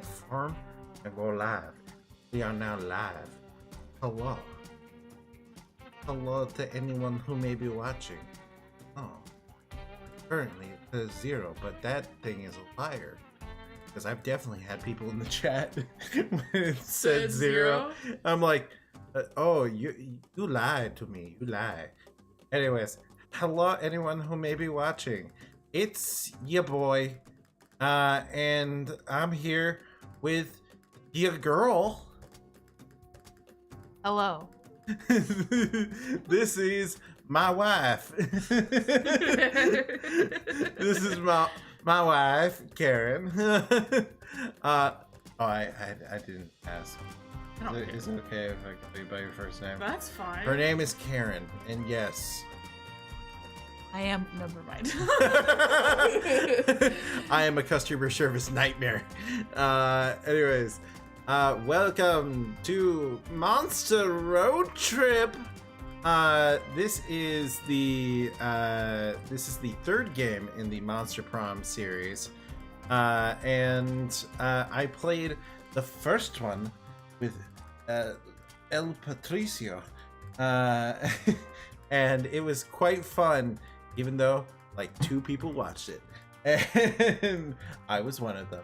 confirm and go live. We are now live. Hello. Hello to anyone who may be watching. Oh. Currently it says 0, but that thing is a liar. Because I've definitely had people in the chat when it said 0. I'm like, oh, you lied to me. You lie. Anyways, hello anyone who may be watching. It's your boy. And I'm here with your girl. Hello. This is my wife. This is my wife, Karen. I didn't ask. Is it okay if I call you by your first name? That's fine. Her name is Karen, and yes. I am, never mind. I am a customer service nightmare. Anyways, welcome to Monster Road Trip. This is the third game in the Monster Prom series, and I played the first one with El Patricio, and it was quite fun. Even though like 2 people watched it, and I was one of them.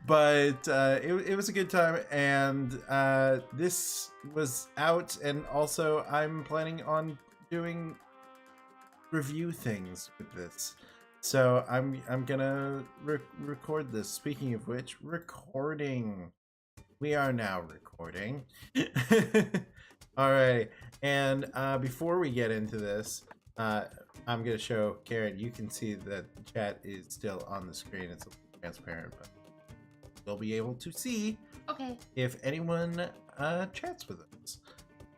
But it was a good time, and this was out, and also I'm planning on doing review things with this. So I'm gonna record this. Speaking of which, recording. We are now recording. All right, and before we get into this, I'm going to show Karen. You can see that the chat is still on the screen. It's a little transparent, but you'll be able to see if anyone chats with us.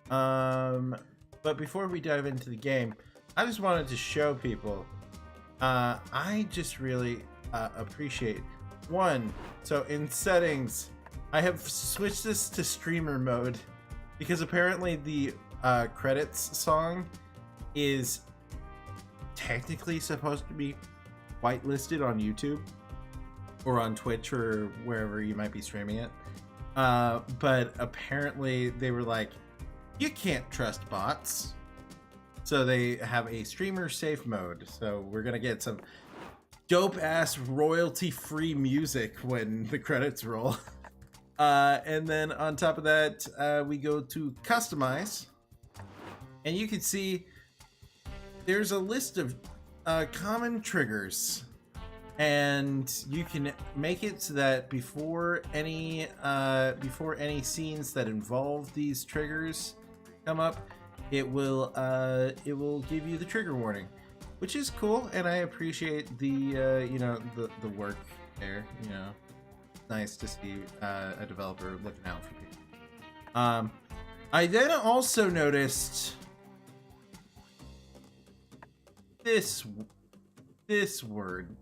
But before we dive into the game, I just wanted to show people. I just really appreciate one. So in settings, I have switched this to streamer mode. Because apparently the credits song is technically supposed to be whitelisted on YouTube or on Twitch or wherever you might be streaming it. But apparently they were like, you can't trust bots. So they have a streamer safe mode. So we're going to get some dope ass royalty free music when the credits roll. And then on top of that, we go to customize, and you can see there's a list of common triggers, and you can make it so that before any scenes that involve these triggers come up, it will give you the trigger warning, which is cool, and I appreciate the the work there. Nice to see a developer looking out for people. I then also noticed this word.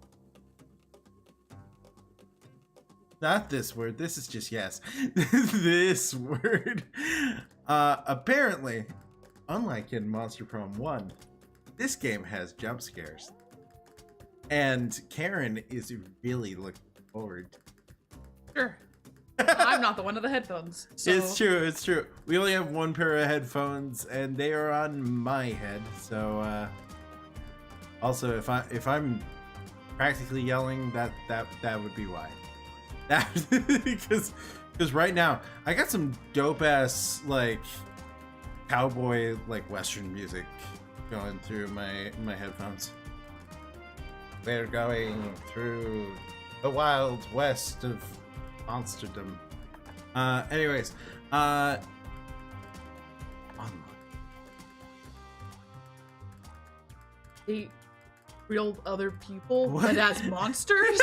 Not this word. This is just yes. This word. Apparently, unlike in Monster Prom 1, this game has jump scares, and Karen is really looking forward. Sure. I'm not the one with the headphones. So. It's true. We only have one pair of headphones, and they are on my head. So, also, if I'm practically yelling, that would be why. That because right now I got some dope ass like cowboy like Western music going through my headphones. We're going through the wild west of Monsterdom. Anyways, They real other people, but as monsters.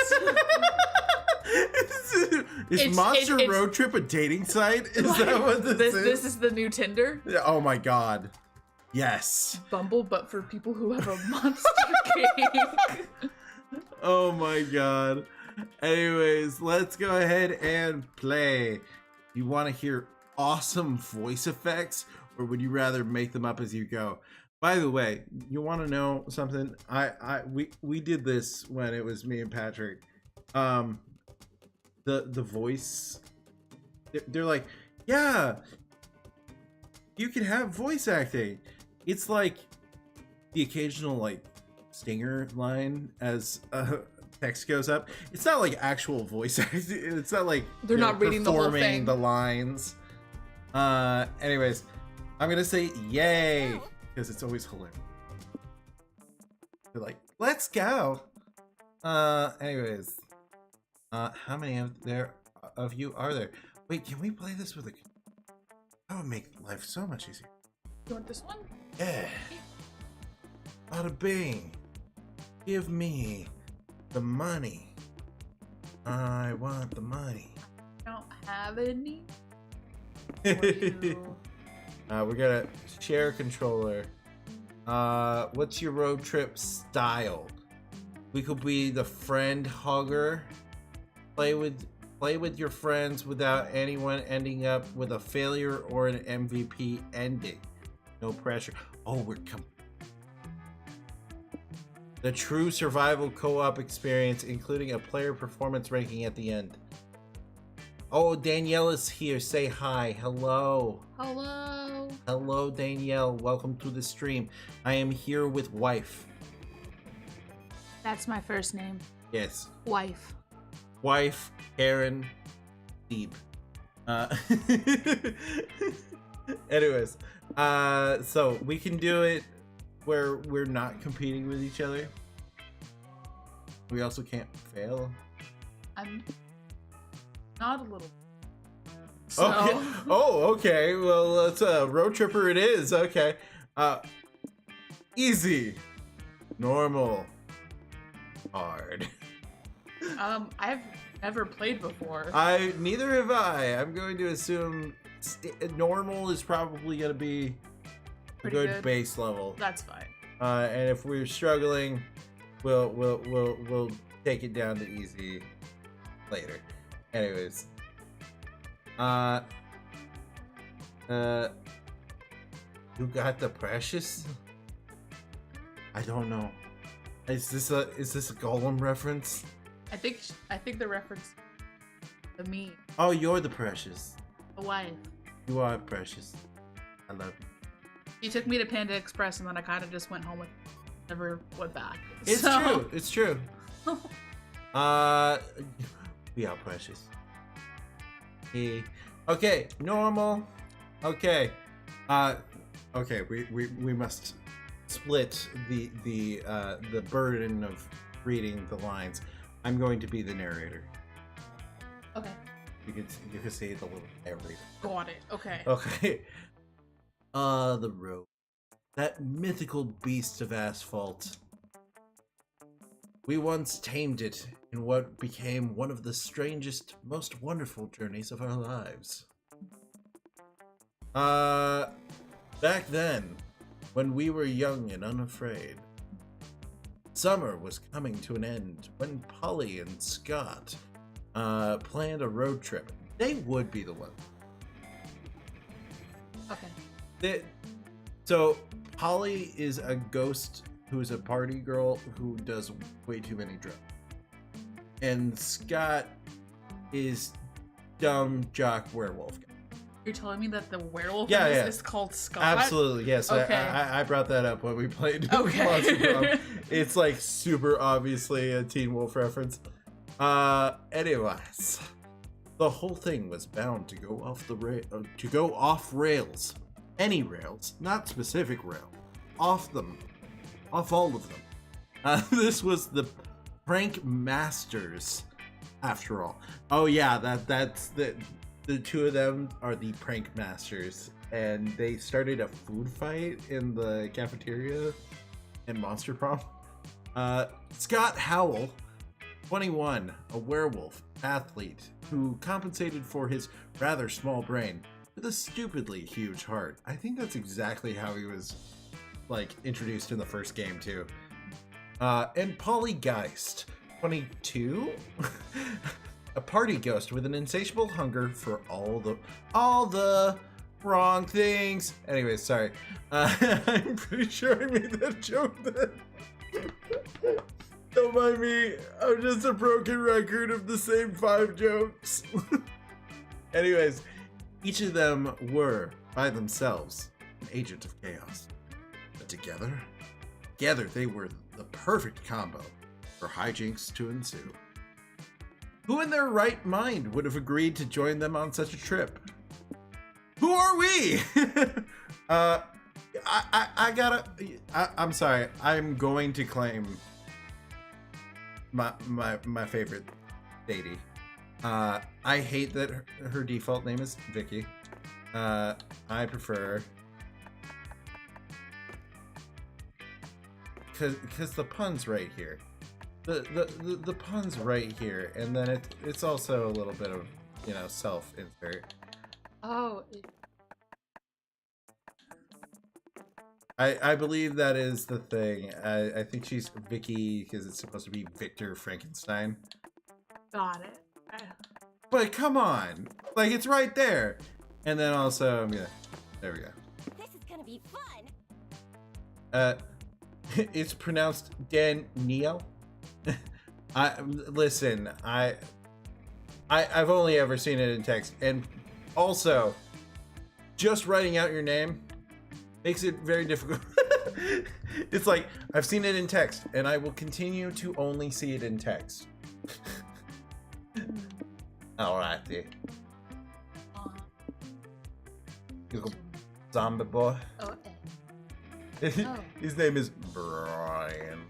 Is Monster Road Trip a dating site? Is like, that what this is? This is the new Tinder. Oh my god. Yes. Bumble, but for people who have a monster cake. Oh my god. Anyways, let's go ahead and play. You want to hear awesome voice effects, or would you rather make them up as you go? By the way, you want to know something? We did this when it was me and Patrick. the voice. They're like, yeah, you can have voice acting. It's like the occasional like stinger line as text goes up. It's not like actual voice acting. It's not like They're not reading the whole performing thing. the lines. Anyways, I'm gonna say yay because it's always hilarious. They're like, let's go. Anyways, how many of you are there? Wait, can we play this with a? That would make life so much easier. You want this one? Yeah. Bada bing. Give me the money. I want the money. I don't have any. We're gonna share a controller. What's your road trip style? We could be the friend hugger. Play with your friends without anyone ending up with a failure or an MVP ending. No pressure. Oh, the true survival co-op experience, including a player performance ranking at the end. Oh, Danielle is here. Say hi. Hello. Hello. Hello, Danielle. Welcome to the stream. I am here with wife. That's my first name. Yes. Wife. Wife, Karen, Deep. Anyways, so we can do it where we're not competing with each other. We also can't fail. I'm not a little. So... Okay. Oh, okay. Well, let's road tripper it is. Okay. Easy, normal, hard. I've never played before. Neither have I. I'm going to assume normal is probably going to be a good base level. That's fine. And if we're struggling, we'll take it down to easy later. Anyways, who got the precious? I don't know. Is this a Golem reference? I think the reference to me. Oh, you're the precious. The wife. You are precious. I love you. He took me to Panda Express, and then I kind of just went home with. Never went back. It's true. It's true. We are precious. Hey. Okay, normal. Okay. Okay. We must split the burden of reading the lines. I'm going to be the narrator. Okay. You can say the little narrator. Got it. Okay. Okay. The road. That mythical beast of asphalt. We once tamed it in what became one of the strangest, most wonderful journeys of our lives. Back then, when we were young and unafraid, summer was coming to an end when Polly and Scott planned a road trip. They would be the one. Okay. So Polly is a ghost who's a party girl who does way too many drugs. And Scott is dumb jock werewolf. You're telling me that the werewolf is called Scott? Absolutely, yes. Okay. I brought that up when we played Okay. Monster Prom. It's like super obviously a Teen Wolf reference. Anyways, the whole thing was bound to go off rails. Any rails, not specific rail. Off all of them. This was the Prank Masters, after all. Oh yeah, that's the two of them are the Prank Masters, and they started a food fight in the cafeteria in Monster Prom. Scott Howell, 21, a werewolf athlete who compensated for his rather small brain with a stupidly huge heart. I think that's exactly how he was like introduced in the first game too. And Polly Geist, 22, a party ghost with an insatiable hunger for all the wrong things. Anyways, sorry. I'm pretty sure I made that joke then. Don't mind me. I'm just a broken record of the same 5 jokes. Anyways, each of them were, by themselves, an agent of chaos. But together they were the perfect combo for hijinks to ensue. Who in their right mind would have agreed to join them on such a trip? Who are we? I'm sorry. I'm going to claim my favorite deity. I hate that her default name is Vicky. I prefer because the pun's right here. The pun's right here, and then it's also a little bit of, you know, self-insert. Oh. I believe that is the thing. I think she's Vicky because it's supposed to be Victor Frankenstein. Got it. But come on, like it's right there. And then also, there we go. This is gonna be fun. It's pronounced Danielle. Listen, I've only ever seen it in text, and also, just writing out your name makes it very difficult. It's like, I've seen it in text, and I will continue to only see it in text. Alrighty. Little zombie boy. Oh. His name is Brian.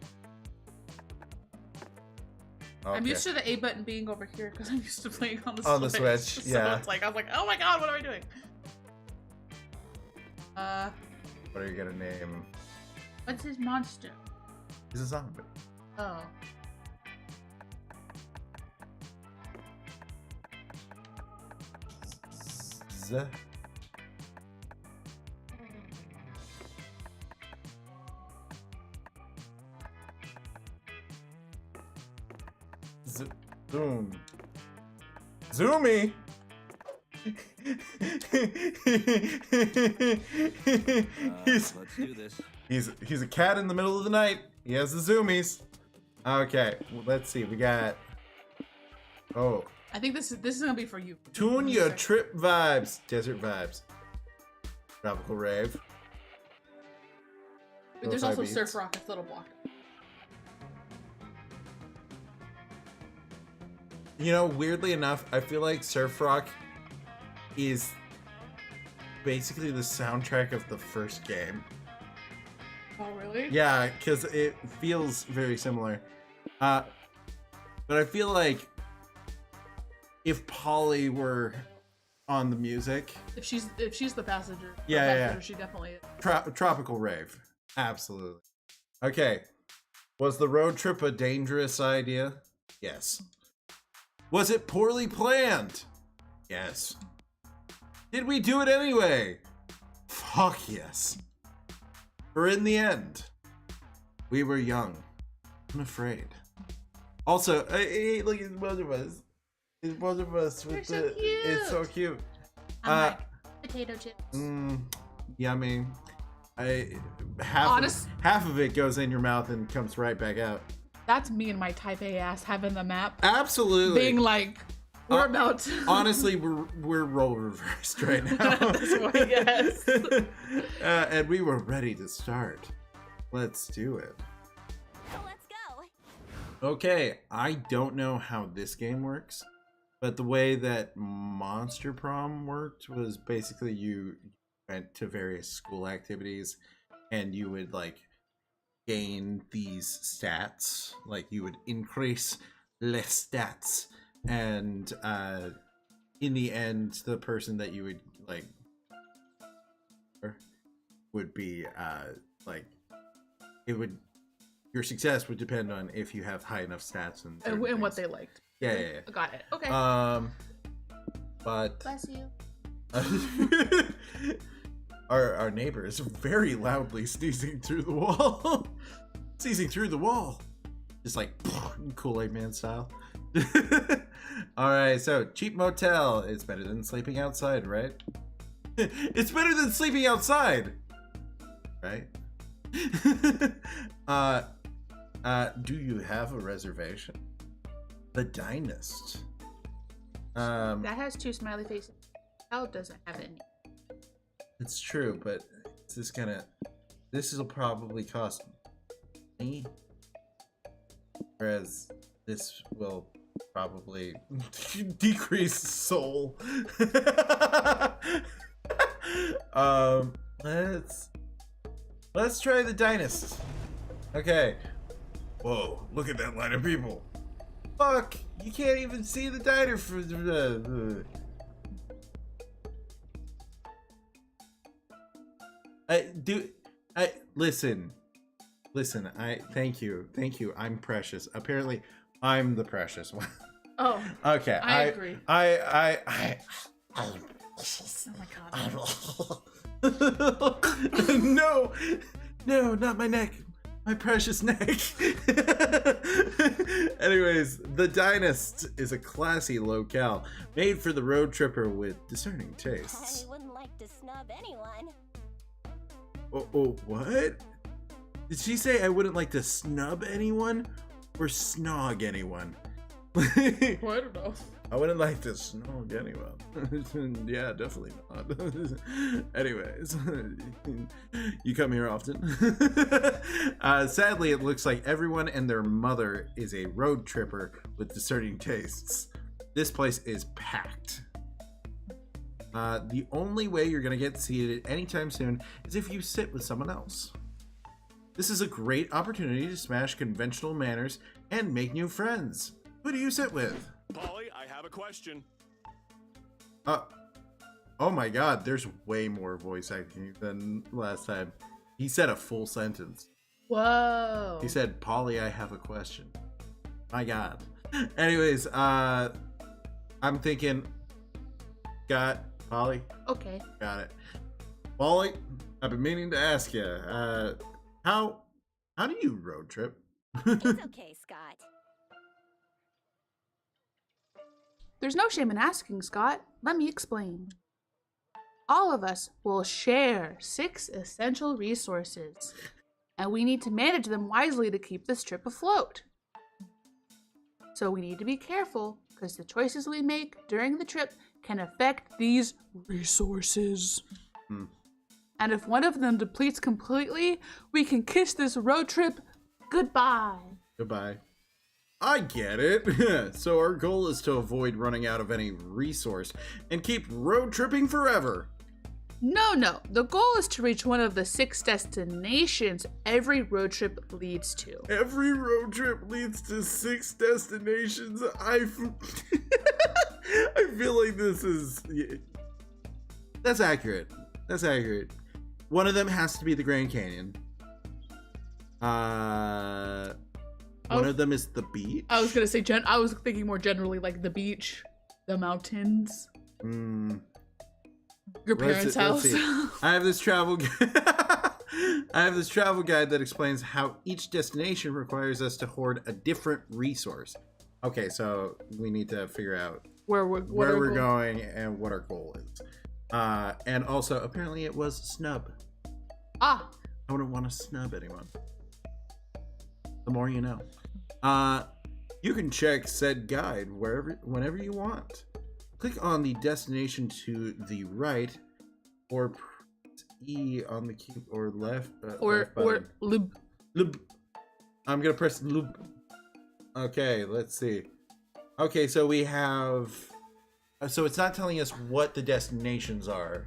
Okay. I'm used to the A button being over here because I'm used to playing on the Switch. On the Switch, yeah. So it's like, I was like, oh my god, what am I doing? What are you gonna name? What's his monster? He's a zombie. Oh. Zoom. Zoomy. Let's do this. He's a cat in the middle of the night. He has the zoomies. Okay, well, let's see. We got. Oh. I think this is gonna be for you. Tune your trip vibes. Desert vibes. Tropical rave. There's also Surf Rock at Little Block. You know, weirdly enough, I feel like Surf Rock is basically the soundtrack of the first game. Oh, really? Yeah, because it feels very similar. But I feel like if Polly were on the music, if she's the passenger, yeah. she definitely is. Tropical rave, absolutely. Okay, was the road trip a dangerous idea? Yes. Was it poorly planned? Yes. Did we do it anyway? Fuck yes. For in the end, we were young, unafraid. Also, hey, look at both of us. It's both of us with You're so cute. It's so cute. I'm like potato chips. Yummy. Half of it goes in your mouth and comes right back out. That's me and my type A ass having the map. Absolutely. Being like, we're about to. Honestly, we're role reversed right now. That's why, yes. And we were ready to start. Let's do it. So let's go. Okay, I don't know how this game works, but the way that Monster Prom worked was basically you went to various school activities and you would like gain these stats, like you would increase less stats, and in the end the person that you would like would be like it would your success would depend on if you have high enough stats and what they liked. yeah. Got it. Okay. But Bless you. our neighbor is very loudly sneezing through the wall. Sneezing through the wall. Just like Kool-Aid Man style. Alright, so cheap motel. It's better than sleeping outside, right? It's better than sleeping outside. Right? Do you have a reservation? The Dynast. That has 2 smiley faces. How doesn't have any? It's true, but it's just gonna. This will probably cost me, whereas this will probably decrease soul. Let's try the Dynast. Okay. Whoa! Look at that line of people. Fuck! You can't even see the diner for listen. Thank you. I'm precious. Apparently, I'm the precious one. Oh. Okay. I agree. I'm Oh my god. No, not my neck. My precious neck. Anyways, the Dynast is a classy locale made for the road tripper with discerning tastes. I wouldn't like to snub anyone. Oh, what? Did she say I wouldn't like to snub anyone or snog anyone? Well, I don't know. I wouldn't like to snog anyone. Yeah, definitely not. Anyways, you come here often. Sadly, it looks like everyone and their mother is a road tripper with discerning tastes. This place is packed. The only way you're going to get seated anytime soon is if you sit with someone else. This is a great opportunity to smash conventional manners and make new friends. Who do you sit with? Polly, I have a question. Oh my god, there's way more voice acting than last time. He said a full sentence. Whoa. He said, Polly, I have a question. My god. Anyways, I'm thinking, Polly? Okay. Got it. Polly, I've been meaning to ask you, how do you road trip? It's okay, Scott. There's no shame in asking, Scott. Let me explain. All of us will share 6 essential resources, and we need to manage them wisely to keep this trip afloat. So we need to be careful, because the choices we make during the trip can affect these resources. And if one of them depletes completely, we can kiss this road trip goodbye. Goodbye. I get it. So our goal is to avoid running out of any resource and keep road tripping forever. No. The goal is to reach one of the 6 destinations every road trip leads to. Every road trip leads to 6 destinations. I feel like this is... That's accurate. One of them has to be the Grand Canyon. One of them is the beach. I was gonna say, I was thinking more generally like the beach, the mountains, your parents' house. I have this travel guide that explains how each destination requires us to hoard a different resource. Okay, so we need to figure out where we're going and what our goal is. And also, apparently it was snub. I wouldn't want to snub anyone. The more you know. You can check said guide whenever you want. Click on the destination to the right, or press E on the key or left. Left or lub. I'm gonna press lub. Okay, let's see. Okay, so we have. So it's not telling us what the destinations are,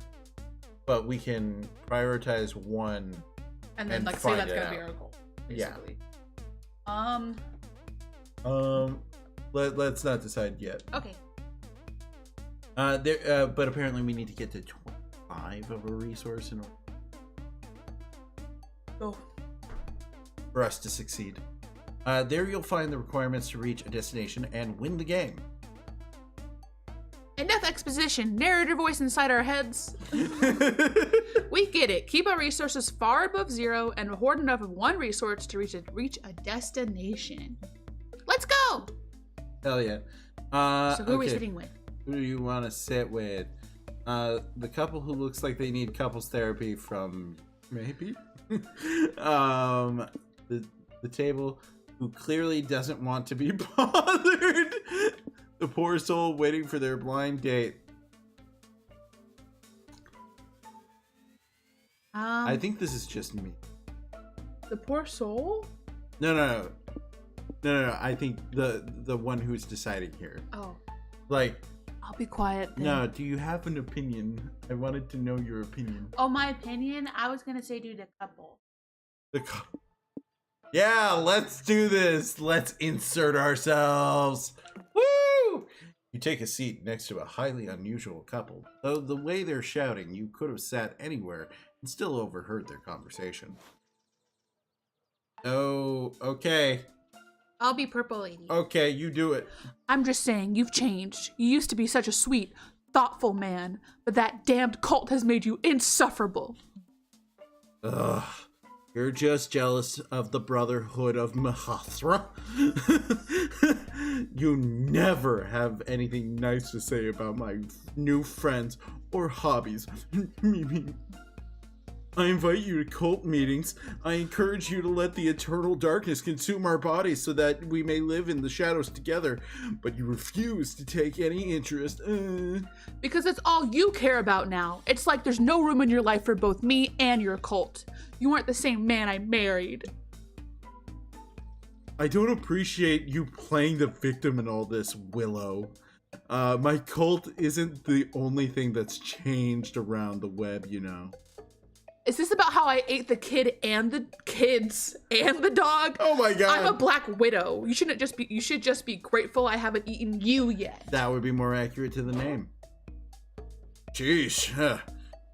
but we can prioritize one. And then like say that's gonna be our goal, basically. Yeah. Let's not decide yet. Okay. But apparently we need to get to 25 of a resource in order for us to succeed. There you'll find the requirements to reach a destination and win the game. Enough exposition. Narrator voice inside our heads. We get it. Keep our resources far above 0 and hoard enough of one resource to reach a destination. Let's go! Hell yeah. So who are we sitting with? Who do you want to sit with? The couple who looks like they need couples therapy from maybe? The table who clearly doesn't want to be bothered. The poor soul waiting for their blind date. I think this is just me. The poor soul? No. I think the one who's deciding here. Oh. Like, I'll be quiet then. no, do you have an opinion? I wanted to know your opinion. Oh, my opinion? I was gonna say do the couple. Yeah, let's do this. Let's insert ourselves. Woo! You take a seat next to a highly unusual couple. Though the way they're shouting, you could have sat anywhere and still overheard their conversation. Oh, okay. I'll be purple lady. Okay, you do it. I'm just saying, you've changed. You used to be such a sweet, thoughtful man, but that damned cult has made you insufferable. Ugh. You're just jealous of the Brotherhood of Mahathra. You never have anything nice to say about my new friends or hobbies. I invite you to cult meetings. I encourage you to let the eternal darkness consume our bodies so that we may live in the shadows together. But you refuse to take any interest. Because that's all you care about now. It's like there's no room in your life for both me and your cult. You aren't the same man I married. I don't appreciate you playing the victim in all this, Willow. My cult isn't the only thing that's changed around the web, you know. Is this about how I ate the kid and the kids and the dog? Oh my god. I'm a black widow. You should just be grateful I haven't eaten you yet. That would be more accurate to the name. Sheesh.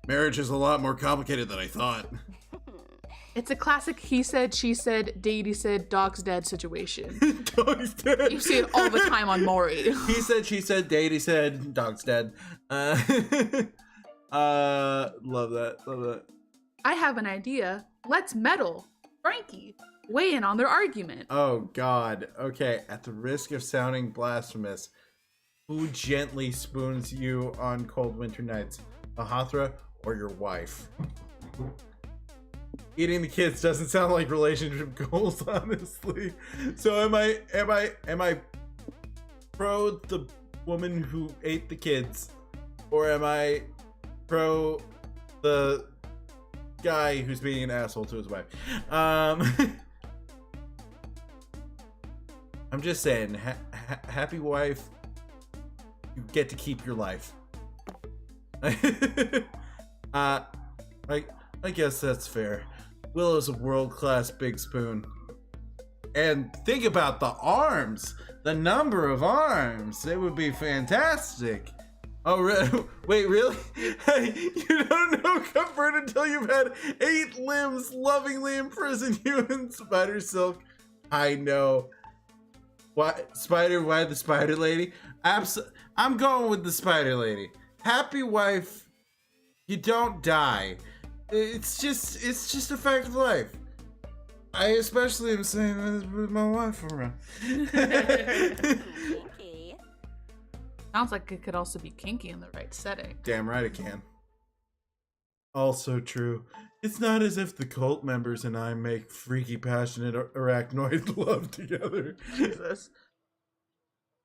Marriage is a lot more complicated than I thought. It's a classic he said, she said, deity said, dog's dead situation. Dog's dead. You see it all the time on Maury. He said, she said, deity said, dog's dead. Love that. I have an idea. Let's meddle. Frankie, weigh in on their argument. Oh god. Okay, at the risk of sounding blasphemous, who gently spoons you on cold winter nights? Mahathra or your wife? Eating the kids doesn't sound like relationship goals, honestly. So am I pro the woman who ate the kids? Or am I pro the guy who's being an asshole to his wife? I'm just saying, happy wife, you get to keep your life. I guess that's fair. Willow's a world-class big spoon. And think about the arms, the number of arms. It would be fantastic. Oh, wait, really? Hey, you don't know comfort until you've had 8 limbs lovingly imprison you in spider silk. I know. Why the spider lady? I'm going with the spider lady. Happy wife, you don't die. It's just a fact of life. I especially am saying this with my wife around. Kinky. Sounds like it could also be kinky in the right setting. Damn right it can. Also true. It's not as if the cult members and I make freaky, passionate arachnoid love together. Jesus.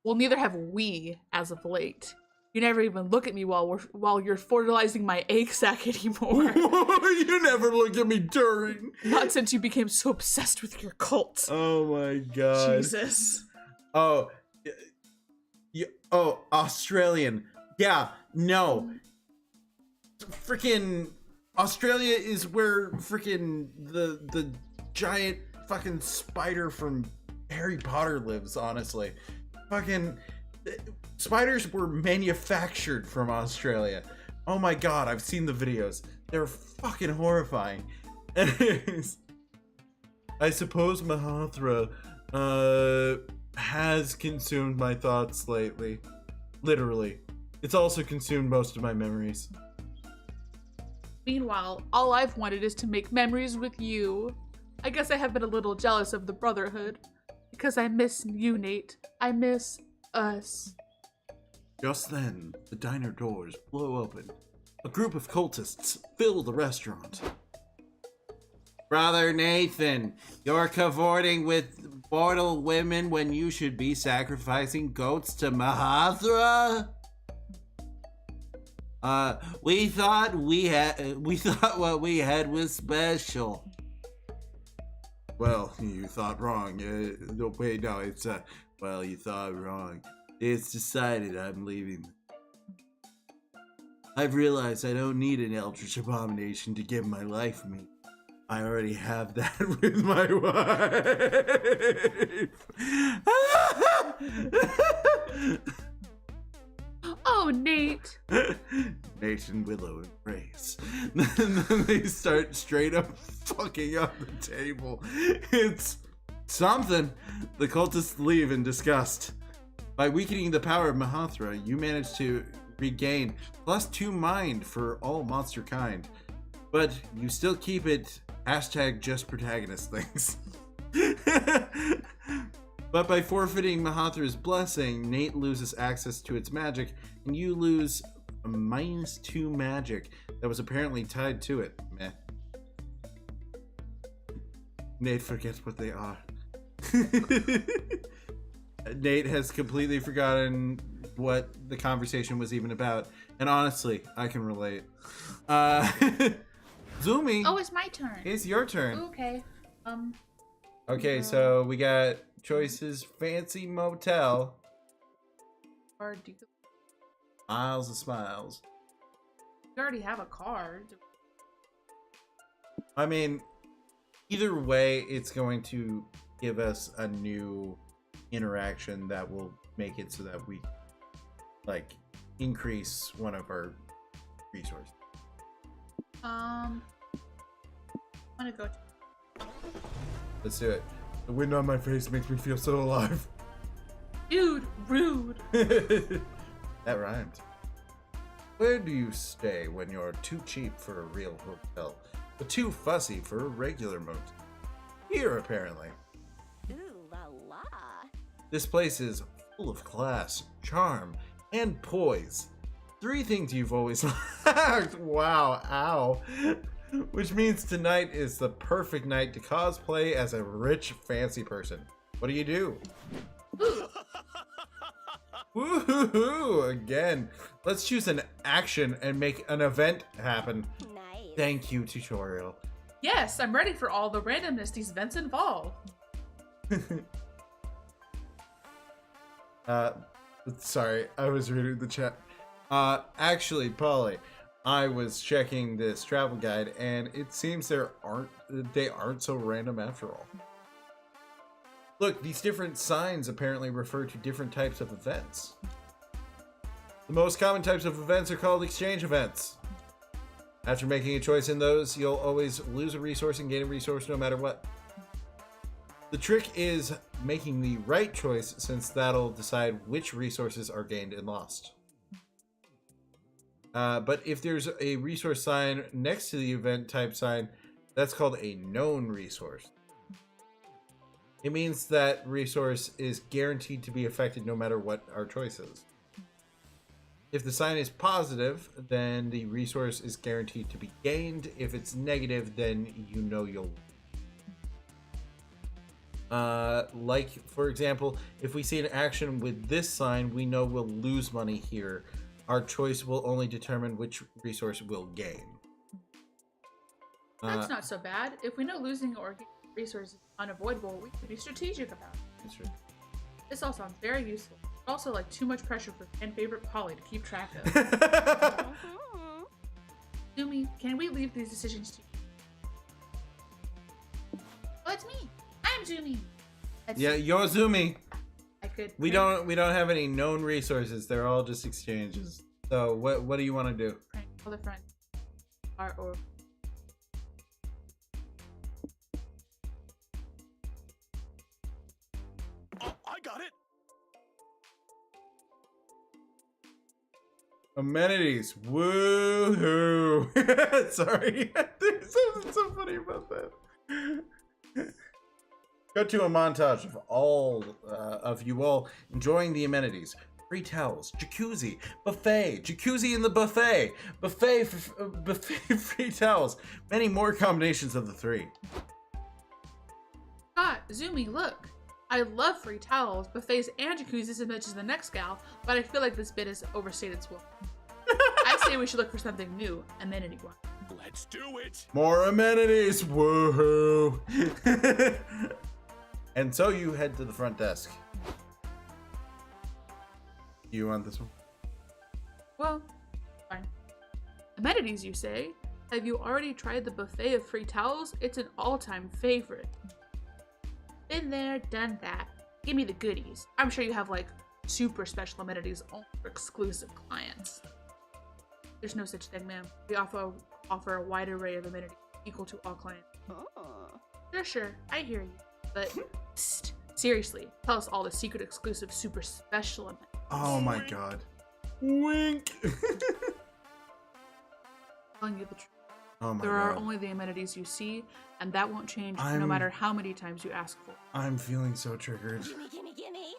Well, neither have we as of late. You never even look at me while you're fertilizing my egg sac anymore. You never look at me during. Not since you became so obsessed with your cult. Oh my god. Jesus. Oh, Australian. Yeah, no. Freaking Australia is where freaking the giant fucking spider from Harry Potter lives, honestly. Fucking spiders were manufactured from Australia. Oh my god, I've seen the videos. They're fucking horrifying. Anyways, I suppose Mahathra has consumed my thoughts lately. Literally. It's also consumed most of my memories. Meanwhile, all I've wanted is to make memories with you. I guess I have been a little jealous of the Brotherhood. Because I miss you, Nate. I miss us. Just then, the diner doors blow open. A group of cultists fill the restaurant. Brother Nathan, you're cavorting with mortal women when you should be sacrificing goats to Mahathra? We thought what we had was special. Well, you thought wrong. No, wait, no, it's well, you thought wrong. It's decided I'm leaving. I've realized I don't need an eldritch abomination to give my life meaning. I already have that with my wife. Oh, Nate. Nate and Willow embrace. And then they start straight up fucking up the table. It's something. The cultists leave in disgust. By weakening the power of Mahathra, you manage to regain +2 mind for all monster kind. But you still keep it #just protagonist things. But by forfeiting Mahathra's blessing, Nate loses access to its magic, and you lose a -2 magic that was apparently tied to it. Meh. Nate forgets what they are. Nate has completely forgotten what the conversation was even about, and honestly, I can relate. Zumi. Oh, it's my turn. It's your turn. Okay. Okay, so we got choices: fancy motel, Or do you miles and smiles. already have a car? I mean, either way, it's going to give us a new interaction that will make it so that we like increase one of our resources. I'm gonna go. Let's do it. The wind on my face makes me feel so alive. Dude, rude. That rhymed. Where do you stay when you're too cheap for a real hotel, but too fussy for a regular motel? Here, apparently. Ooh la la. This place is full of class, charm, and poise. 3 things you've always lacked. Wow, ow. Which means tonight is the perfect night to cosplay as a rich, fancy person. What do? Woohoo! Again, let's choose an action and make an event happen. Nice. Thank you, tutorial. Yes, I'm ready for all the randomness these events involve. Sorry, I was reading the chat. Actually, Polly, I was checking this travel guide, and it seems they aren't so random after all. Look, these different signs apparently refer to different types of events. The most common types of events are called exchange events. After making a choice in those, you'll always lose a resource and gain a resource no matter what. The trick is making the right choice, since that'll decide which resources are gained and lost. But if there's a resource sign next to the event type sign, that's called a known resource. It means that resource is guaranteed to be affected no matter what our choice is. If the sign is positive, then the resource is guaranteed to be gained. If it's negative, then you know you'll. Like, for example, if we see an action with this sign, we know we'll lose money here. Our choice will only determine which resource we'll gain. That's not so bad. If we know losing or gaining resources is unavoidable, we can be strategic about it. That's true. This all sounds very useful. But also like too much pressure for fan favorite Polly to keep track of. Zumi, can we leave these decisions to you? Oh, it's me. I'm Zumi. Yeah, you're Zumi. I could. We don't have any known resources. They're all just exchanges. So what do you want to do? Prank all the friends. Or Oh, I got it. Amenities. Woohoo! Sorry. There's something so funny about that. Go to a montage of all of you all enjoying the amenities. Free towels, jacuzzi, buffet, jacuzzi in the buffet, buffet, free towels. Many more combinations of the 3. Scott, Zumi, look. I love free towels, buffets, and jacuzzis as much as the next gal, but I feel like this bit has overstated its welcome. I say we should look for something new, amenity-wise. Let's do it. More amenities, woohoo! And so you head to the front desk. You want this one? Well, fine. Amenities, you say? Have you already tried the buffet of free towels? It's an all-time favorite. Been there, done that. Give me the goodies. I'm sure you have, like, super special amenities only for exclusive clients. There's no such thing, ma'am. We offer a wide array of amenities equal to all clients. Sure, I hear you. But, psst, seriously, tell us all the secret, exclusive, super special amenities. Oh my god. Wink! Telling you the truth. Oh my There god. are only the amenities you see, and that won't change no I'm- matter how many times you ask for it. I'm feeling so triggered. Gimme, gimme, gimme.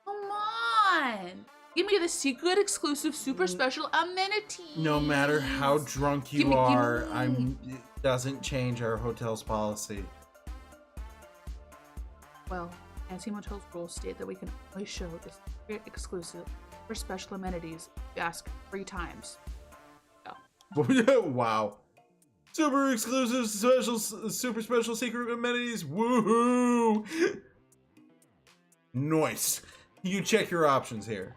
Come on! Give me the secret, exclusive, super special amenities! No matter how drunk you Gimme, are, gimme. it doesn't change our hotel's policy. Well, Fancy Motel's rules state that we can only show the secret, exclusive, or special amenities if you ask 3 times. So, Wow. Super exclusive, special, super special secret amenities. Woohoo! Nice. You check your options here.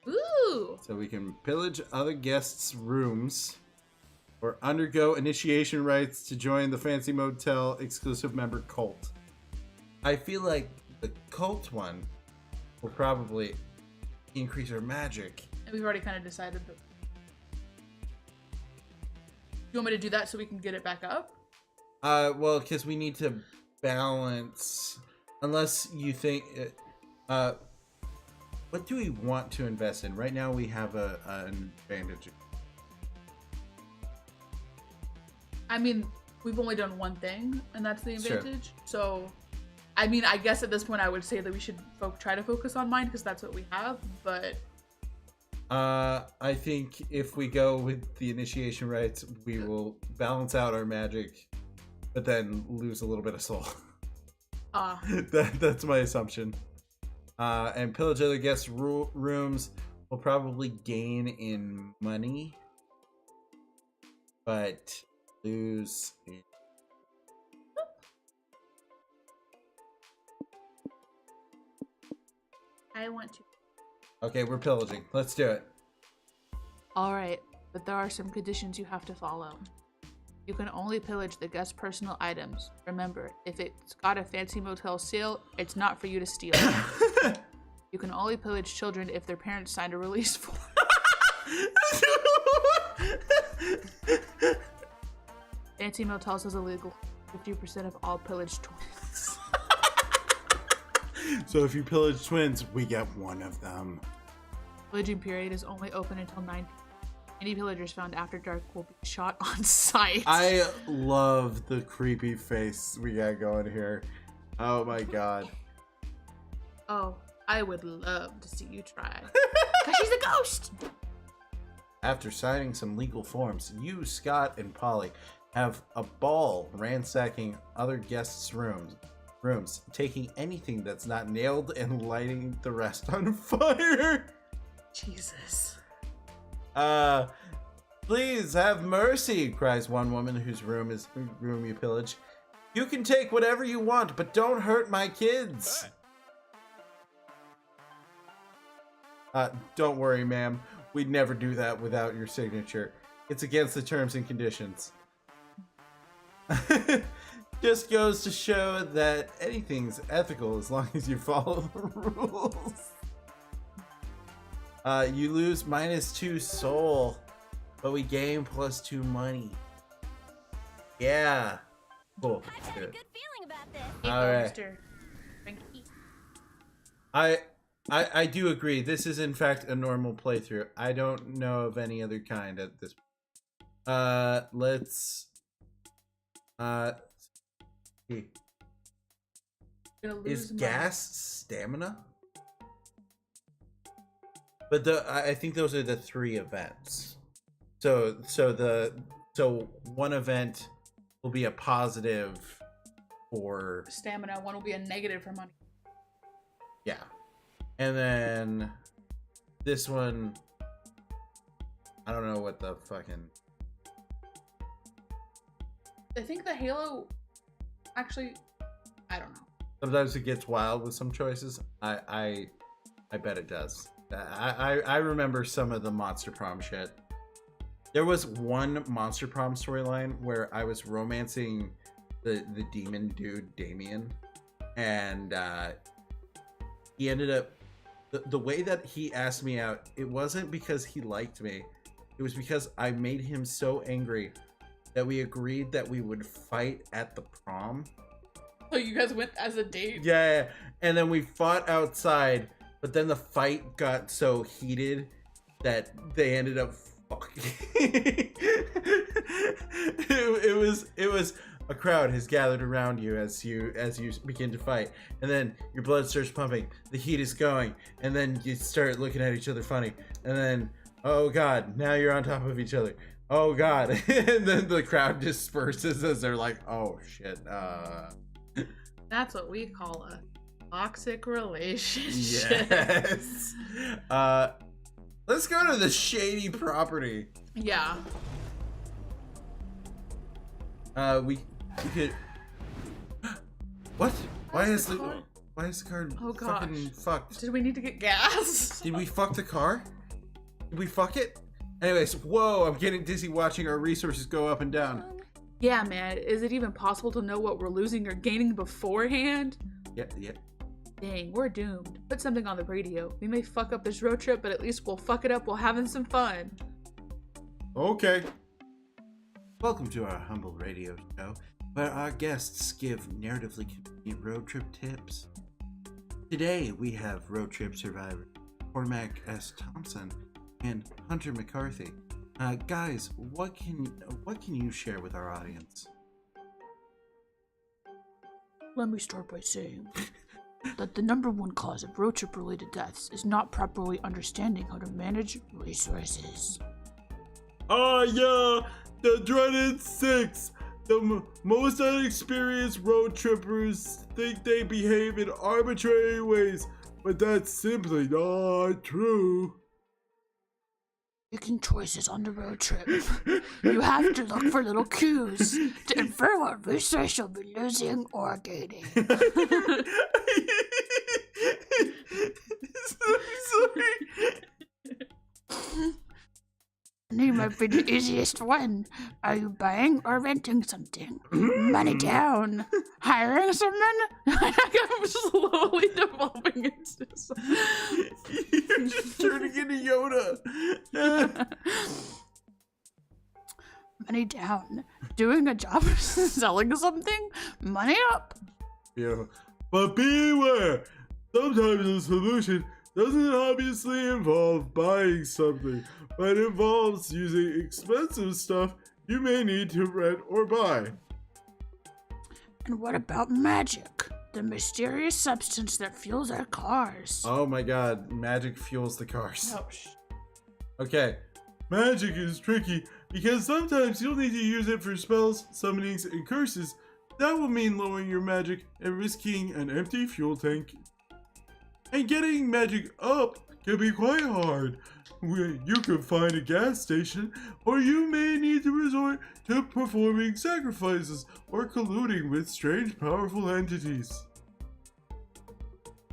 ooh! So we can pillage other guests' rooms or undergo initiation rites to join the Fancy Motel exclusive member cult. I feel like the cult one will probably increase our magic. And we've already kind of decided that. You want me to do that so we can get it back up? Well, because we need to balance. Unless you think, what do we want to invest in? Right now, we have an advantage. I mean, we've only done one thing, and that's the Sure. advantage. So, I mean, I guess at this point I would say that we should try to focus on mine because that's what we have. But I think if we go with the initiation rites, we will balance out our magic, but then lose a little bit of soul. That's my assumption. And pillage other guests' rooms will probably gain in money, but lose in... I want to. Okay, we're pillaging. Let's do it. All right, but there are some conditions you have to follow. You can only pillage the guest's personal items. Remember, if it's got a Fancy Motel seal, it's not for you to steal. You can only pillage children if their parents signed a release form. Fancy Motels is illegal. 50% of all pillaged twins. So if you pillage twins, we get one of them. Pillaging period is only open until 9 p.m. Any pillagers found after dark will be shot on sight. I love the creepy face we got going here. Oh my god. Oh, I would love to see you try. Cause she's a ghost! After signing some legal forms, you, Scott, and Polly have a ball ransacking other guests' rooms, taking anything that's not nailed and lighting the rest on fire. Jesus. Please have mercy, cries one woman whose room you pillage. You can take whatever you want, but don't hurt my kids. Don't worry, ma'am. We'd never do that without your signature. It's against the terms and conditions. Just goes to show that anything's ethical as long as you follow the rules. You lose -2 soul, but we gain +2 money. Yeah. Cool. I've had a good feeling about this. All right. Mr. Frankie. I do agree. This is in fact a normal playthrough. I don't know of any other kind at this point. Let's see. Gonna lose Is my- gas stamina? But I think those are the 3 events. So one event will be a positive for stamina. One will be a negative for money. yeah. And then this one, I don't know what the fucking. I think the Halo, actually, I don't know. Sometimes it gets wild with some choices. I bet it does. I remember some of the Monster Prom shit. There was one Monster Prom storyline where I was romancing the demon dude Damien, and he ended up the way that he asked me out. It wasn't because he liked me. It was because I made him so angry that we agreed that we would fight at the prom. So you guys went as a date? Yeah, and then we fought outside, but then the fight got so heated that they ended up fucking. it was a crowd has gathered around you as you begin to fight, and then your blood starts pumping, the heat is going, and then you start looking at each other funny, and then oh god, now you're on top of each other. Oh god. And then the crowd disperses as they're like, oh shit, That's what we call a toxic relationship. yes. Let's go to the shady property. Yeah. We could. What? Why is the car? card Oh, gosh. fucking fucked? Did we need to get gas? Did we fuck the car? Did we fuck it? Anyways, whoa! I'm getting dizzy watching our resources go up and down. Yeah, man. Is it even possible to know what we're losing or gaining beforehand? Yeah. Dang, we're doomed. Put something on the radio. We may fuck up this road trip, but at least we'll fuck it up while having some fun. Okay. Welcome to our humble radio show, where our guests give narratively convenient road trip tips. Today we have road trip survivor Cormac S. Thompson and Hunter McCarthy. Guys, what can you share with our audience? Let me start by saying that the number one cause of road trip related deaths is not properly understanding how to manage resources. Yeah, the dreaded 6. The most unexperienced road trippers think they behave in arbitrary ways, but that's simply not true. Making choices on the road trip. You have to look for little cues to infer what resource you'll be losing or gaining. Sorry. Money might be the easiest one. Are you buying or renting something? Money down. Hiring someone? I'm slowly devolving into You're just turning into Yoda. Money down. Doing a job, selling something? Money up. Yeah, but beware. Sometimes the solution doesn't obviously involve buying something, but involves using expensive stuff you may need to rent or buy. And what about magic? The mysterious substance that fuels our cars. Oh my god, magic fuels the cars. Oh, Okay. Magic is tricky because sometimes you'll need to use it for spells, summonings, and curses. That will mean lowering your magic and risking an empty fuel tank. And getting magic up can be quite hard. You could find a gas station, or you may need to resort to performing sacrifices or colluding with strange, powerful entities.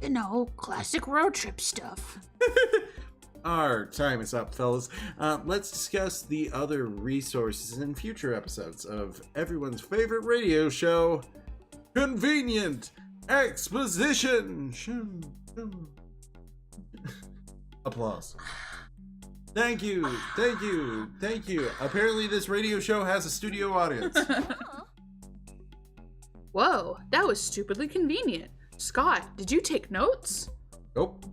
You know, classic road trip stuff. Our time is up, fellas. Let's discuss the other resources in future episodes of everyone's favorite radio show, Convenient Exposition. Applause. Thank you. Apparently this radio show has a studio audience. Whoa, that was stupidly convenient. Scott, did you take notes? Nope.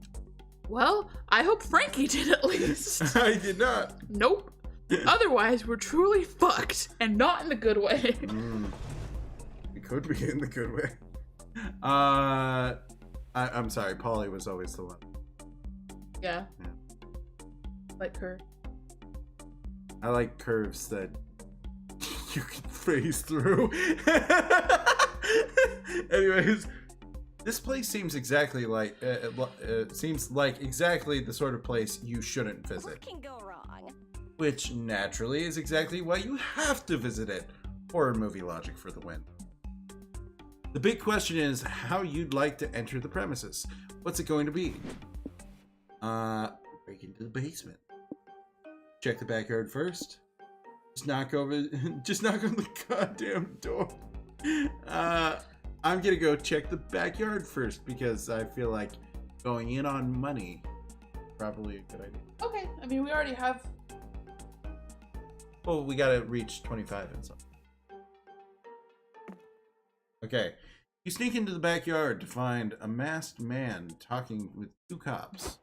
Well, I hope Frankie did at least. I did not. Nope. Otherwise, we're truly fucked, and not in the good way. It could be in the good way. I'm sorry, Polly was always the one. Yeah. Like her. I like curves that you can phase through. Anyways, this place seems exactly like seems like exactly the sort of place you shouldn't What visit, can go wrong? which naturally is exactly why you have to visit it. Horror movie logic for the win. The big question is how you'd like to enter the premises. What's it going to be? Break into the basement. Check the backyard first. Just knock on the goddamn door. I'm gonna go check the backyard first because I feel like going in on money probably a good idea. Okay, I mean, we already have. Well, we gotta reach 25 and something. Okay. You sneak into the backyard to find a masked man talking with two cops.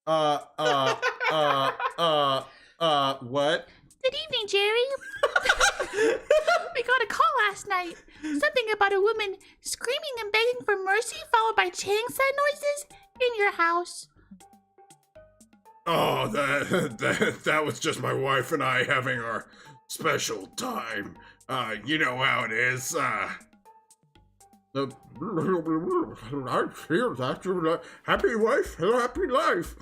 What? Good evening, Jerry. We got a call last night. Something about a woman screaming and begging for mercy, followed by chainsaw noises in your house. Oh, that was just my wife and I having our special time. You know how it is. Happy wife, happy life.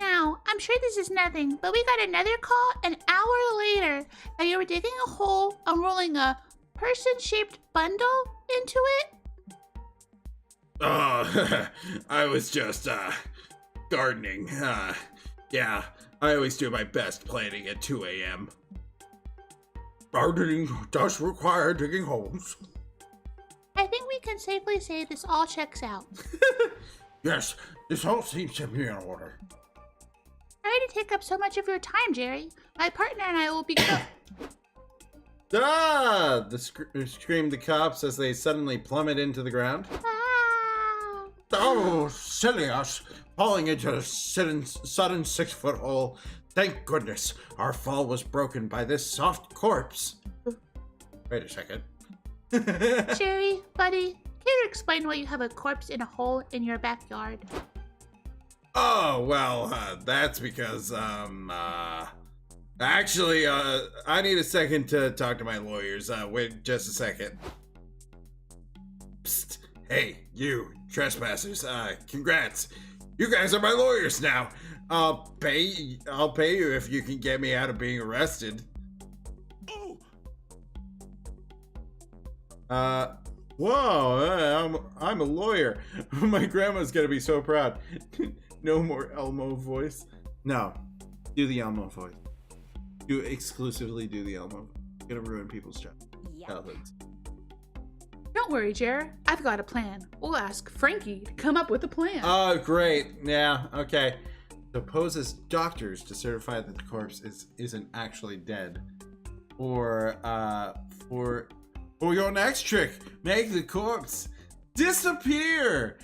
Now, I'm sure this is nothing, but we got another call an hour later that you were digging a hole and rolling a person-shaped bundle into it. Oh, I was just, gardening. Yeah, I always do my best planting at 2 a.m. Gardening does require digging holes. I think we can safely say this all checks out. Yes, this all seems to be in order. Sorry to take up so much of your time, Jerry. My partner and I will be Ah! Screamed the cops as they suddenly plummet into the ground. Ah! Oh, silly us, falling into a sudden 6-foot hole. Thank goodness our fall was broken by this soft corpse. Wait a second. Jerry, buddy, can you explain why you have a corpse in a hole in your backyard? Oh, well, that's because, actually, I need a second to talk to my lawyers. Wait just a second. Psst. Hey, you trespassers, congrats. You guys are my lawyers now. I'll pay you if you can get me out of being arrested. Whoa, I'm a lawyer. My grandma's gonna be so proud. No more Elmo voice. No, do the Elmo voice. Exclusively do the Elmo. Gonna ruin people's childhoods. Don't worry, Jer. I've got a plan. We'll ask Frankie to come up with a plan. Oh, great. Yeah, okay. So pose as doctors to certify that the corpse isn't actually dead. Or, for your next trick, make the corpse disappear.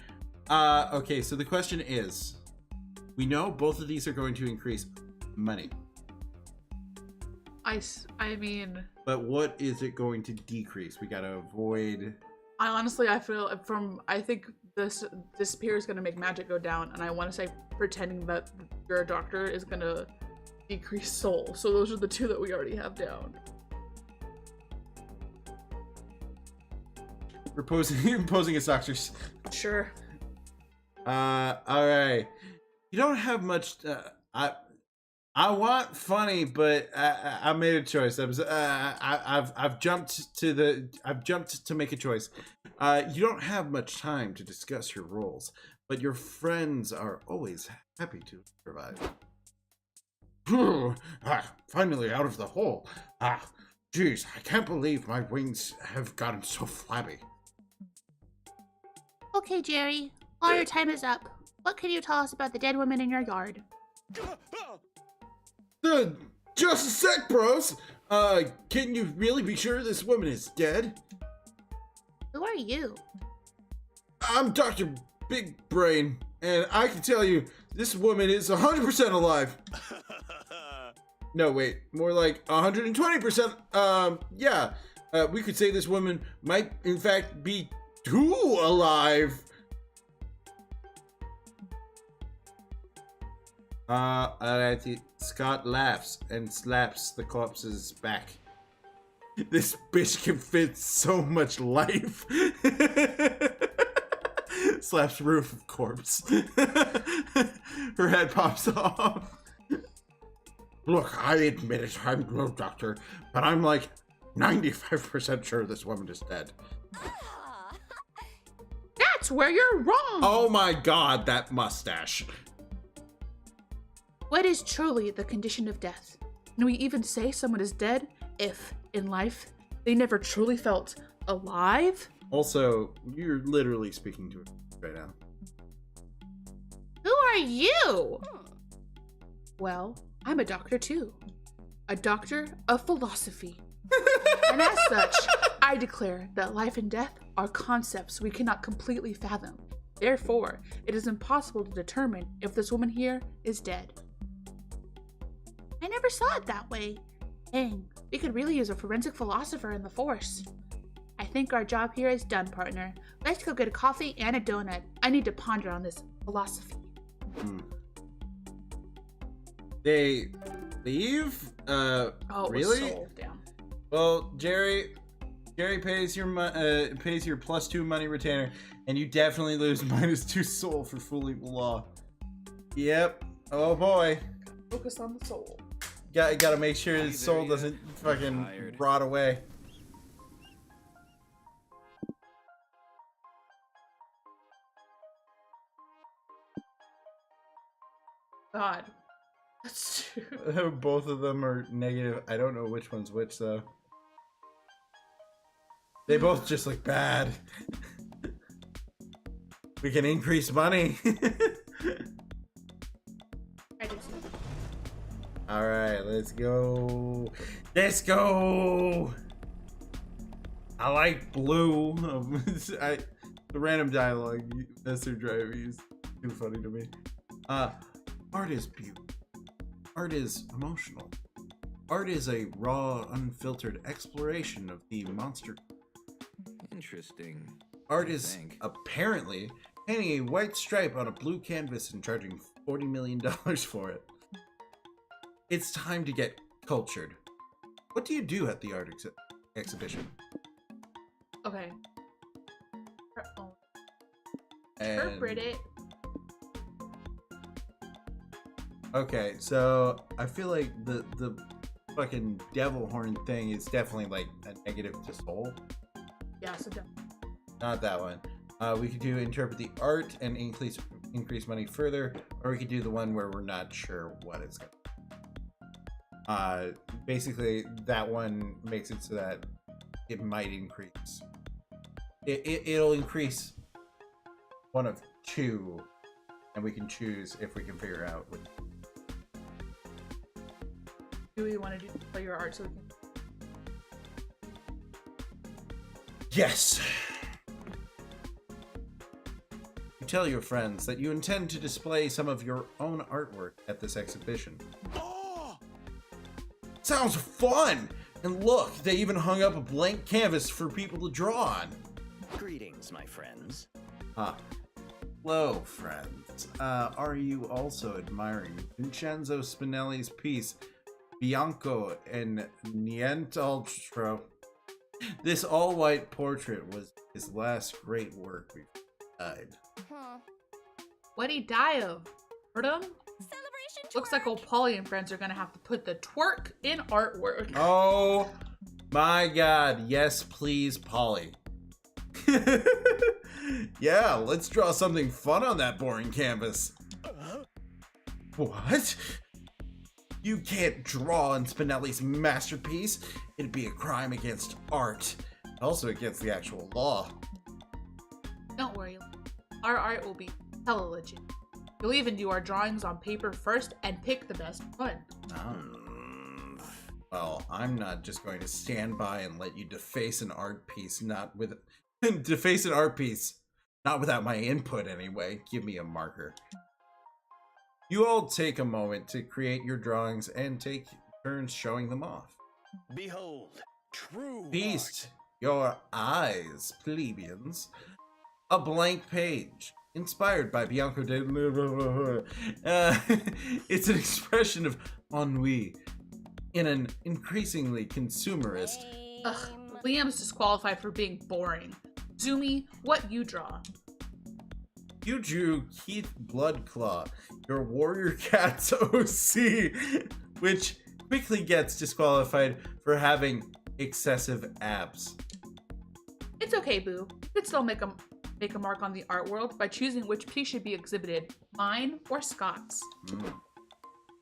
Okay, so the question is, we know both of these are going to increase money. I mean, but what is it going to decrease? We gotta avoid. I feel I think this disappear is gonna make magic go down, and I want to say pretending that you're a doctor is gonna decrease soul. So those are the two that we already have down. We're posing as doctors. Sure. All right. You don't have much. I want funny, but I made a choice. I've jumped to make a choice. You don't have much time to discuss your roles, but your friends are always happy to provide. Finally out of the hole. Geez, I can't believe my wings have gotten so flabby. Okay, Jerry, all your time is up. What can you tell us about the dead woman in your yard? Just a sec, bros. Can you really be sure this woman is dead? Who are you? I'm Dr. Big Brain, and I can tell you this woman is 100% alive. No, wait, more like 120%. Yeah, we could say this woman might, in fact, be too alive. Alright, Scott laughs and slaps the corpse's back. This bitch can fit so much life. Slaps roof of corpse. Her head pops off. Look, I admit it, I'm no doctor, but I'm like 95% sure this woman is dead. That's where you're wrong. Oh my god, that mustache. What is truly the condition of death? Can we even say someone is dead if, in life, they never truly felt alive? Also, you're literally speaking to it right now. Who are you? Well, I'm a doctor too. A doctor of philosophy. And as such, I declare that life and death are concepts we cannot completely fathom. Therefore, it is impossible to determine if this woman here is dead. I never saw it that way. Dang, we could really use a forensic philosopher in the force. I think our job here is done, partner. Let's go get a coffee and a donut. I need to ponder on this philosophy. They leave? Oh, it really? was sold down. Well, Jerry pays your pays your +2 money retainer, and you definitely lose -2 soul for fooling the law. Yep. Oh boy. Focus on the soul. Gotta make sure his Hey soul there, doesn't fucking tired. rot away. God. That's true. Both of them are negative. I don't know which one's which though. They both just look bad. We can increase money. I did see. All right, let's go. Let's go. I like blue. The random dialogue as they're driving is too funny to me. Art is beautiful. Art is emotional. Art is a raw, unfiltered exploration of the monster. Interesting. Art I is think. apparently painting a white stripe on a blue canvas and charging $40 million for it. It's time to get cultured. What do you do at the art exhibition? Okay. And- Interpret it. Okay, so I feel like the fucking devil horn thing is definitely like a negative to soul. Yeah, so don't. Not that one. We could do interpret the art and increase money further, or we could do the one where we're not sure what it's gonna be. Basically that one makes it so that it might increase. It'll increase one of two, and we can choose if we can figure out which. Do we want to play your art so we can... Yes! You tell your friends that you intend to display some of your own artwork at this exhibition. Sounds fun! And look, they even hung up a blank canvas for people to draw on. Greetings, my friends. Hello, friends. Are you also admiring Vincenzo Spinelli's piece, Bianco and Nient'altro? This all-white portrait was his last great work before he died. What'd he die of? Boredom? Celebration Looks like twerk. old Polly and friends are gonna have to put the twerk in artwork. Oh my god, yes please, Polly. Yeah, let's draw something fun on that boring canvas. What? You can't draw on Spinelli's masterpiece. It'd be a crime against art, also against the actual law. Don't worry. Our art will be hella legit. You'll even do our drawings on paper first and pick the best one. Well, I'm not just going to stand by and let you deface an art piece, not with deface an art piece, not without my input anyway. Give me a marker. You all take a moment to create your drawings and take turns showing them off. Behold, true Feast your eyes, plebeians. A blank page, inspired by Bianco de... it's an expression of ennui in an increasingly consumerist, Ugh, Liam's disqualified for being boring. Zumi, what you draw? You drew Keith Bloodclaw, your warrior cat's OC, which quickly gets disqualified for having excessive abs. It's okay, Boo. You could still make a mark on the art world by choosing which piece should be exhibited, mine or Scott's.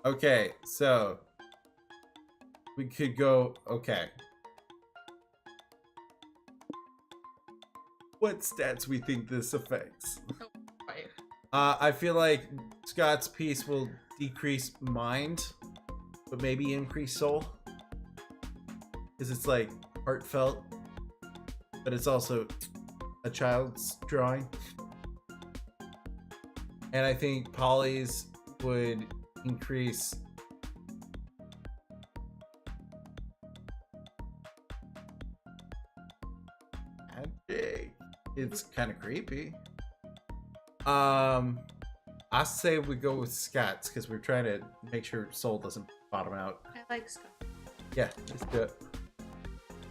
Okay, so we could go. Okay. What stats we think this affects? Right. I feel like Scott's piece will decrease mind, but maybe increase soul. Because it's like heartfelt, but it's also a child's drawing. And I think Polly's would increase magic. It's kind of creepy. I say we go with Scott's because we're trying to make sure Soul doesn't bottom out. I like Scott. Yeah, let's do it.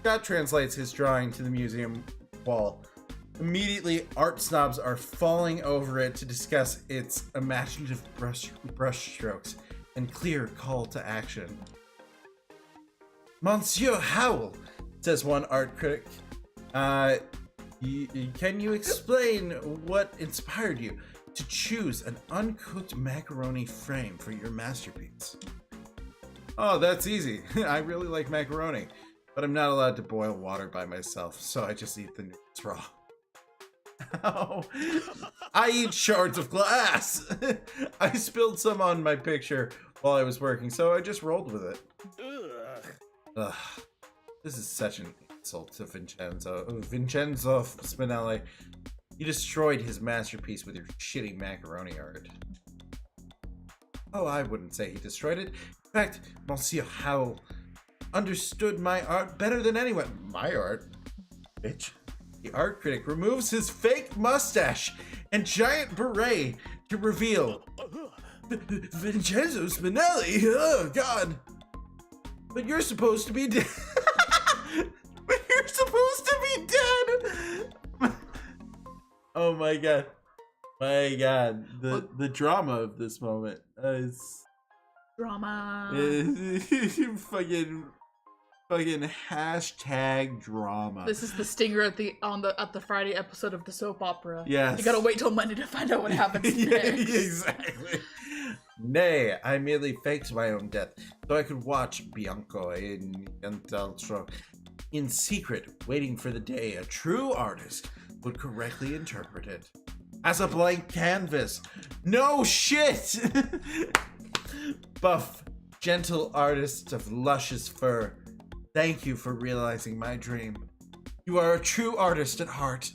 Scott translates his drawing to the museum wall. Immediately, art snobs are falling over it to discuss its imaginative brush strokes and clear call to action. Monsieur Howell, says one art critic, can you explain what inspired you to choose an uncooked macaroni frame for your masterpiece? Oh, that's easy. I really like macaroni, but I'm not allowed to boil water by myself, so I just eat the noodles raw. Ow. I eat shards of glass. I spilled some on my picture while I was working, so I just rolled with it. Ugh. This is such an insult to Vincenzo Spinelli. You destroyed his masterpiece with your shitty macaroni art. Oh, I wouldn't say he destroyed it. In fact, Monsieur Howell understood my art better than anyone. My art? Bitch. The art critic removes his fake mustache and giant beret to reveal Vincenzo Spinelli. Oh, God. But you're supposed to be dead. But you're supposed to be dead. Oh my God. My God. The drama of this moment is Drama. fucking hashtag drama. This is the stinger at the Friday episode of the soap opera. Yes. You gotta wait till Monday to find out what happens Yeah, next. exactly. Nay, I merely faked my own death so I could watch Bianco in Antaltro in secret, waiting for the day a true artist would correctly interpret it. As a blank canvas. No shit! Buff, gentle artist of luscious fur, thank you for realizing my dream. You are a true artist at heart.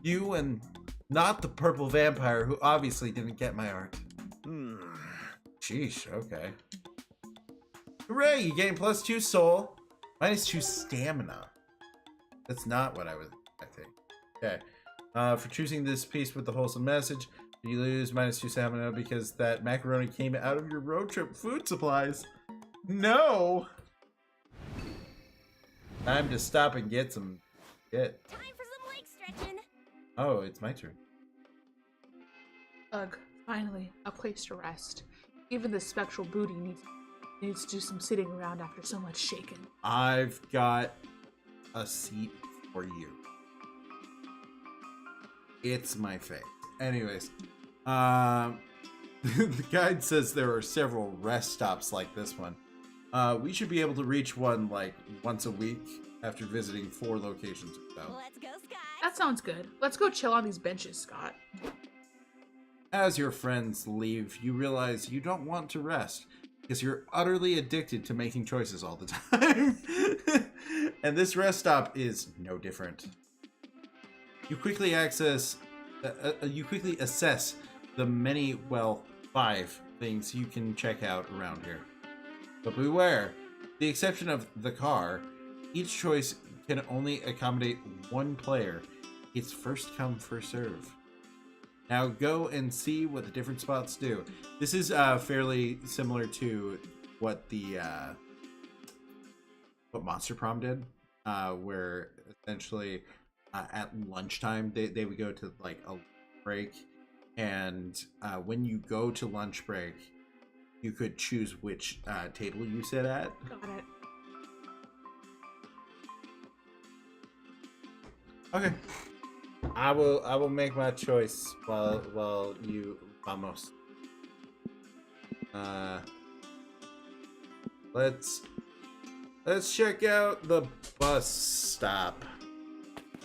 You and not the purple vampire who obviously didn't get my art. Sheesh, okay. Hooray, you gain +2 soul, -2 stamina. That's not what I was expecting. Okay. For choosing this piece with the wholesome message, you lose -2 stamina because that macaroni came out of your road trip food supplies. No! Time to stop and get some shit. Time for some leg stretching. Oh, it's my turn. Ugh, finally, a place to rest. Even the spectral booty needs to do some sitting around after so much shaking. I've got a seat for you. It's my face. Anyways, the guide says there are several rest stops like this one. We should be able to reach one like once a week after visiting 4 locations or so. Let's go, Scott. That sounds good. Let's go chill on these benches, Scott. As your friends leave, you realize you don't want to rest because you're utterly addicted to making choices all the time. And this rest stop is no different. You quickly assess the many, well, 5 things you can check out around here. But beware, the exception of the car, each choice can only accommodate 1 player. It's first come, first serve. Now go and see what the different spots do. This is fairly similar to what the what Monster Prom did, where essentially at lunchtime they would go to like a break, and when you go to lunch break, you could choose which table you sit at. Got it. Okay. I will make my choice while you vamos. Let's check out the bus stop.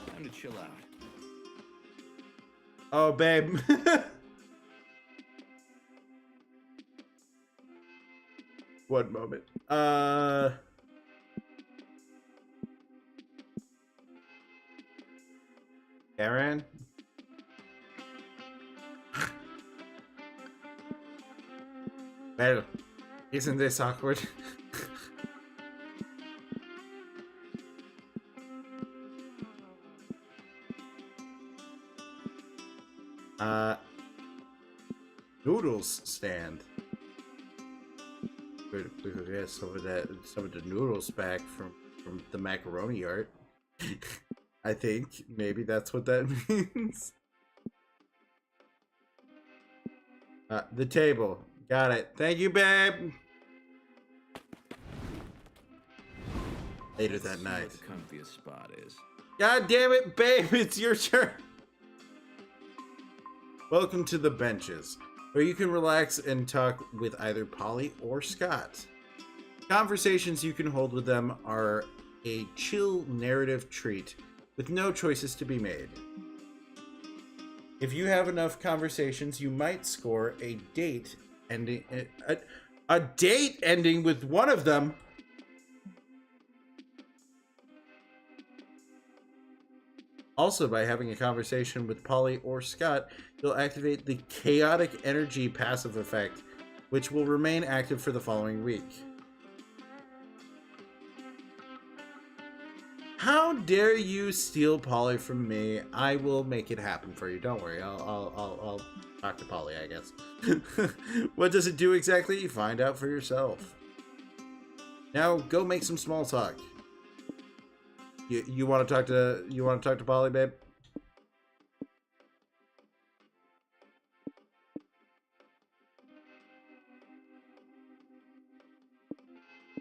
Time to chill out. Oh, babe. One moment. Aaron? Well, isn't this awkward? Noodles stand. We could get some of the noodles back from the macaroni art. I think maybe that's what that means. The table. Got it. Thank you, babe. Later that night. The comfiest spot is. God damn it, babe. It's your turn. Welcome to the benches, where you can relax and talk with either Polly or Scott. Conversations you can hold with them are a chill narrative treat with no choices to be made. If you have enough conversations, you might score a date ending a date ending with one of them. Also, by having a conversation with Polly or Scott, you'll activate the chaotic energy passive effect, which will remain active for the following week. How dare you steal Polly from me? I will make it happen for you. Don't worry. I'll talk to Polly, I guess. What does it do exactly? Find out for yourself. Now go make some small talk. You want to talk to Polly, babe?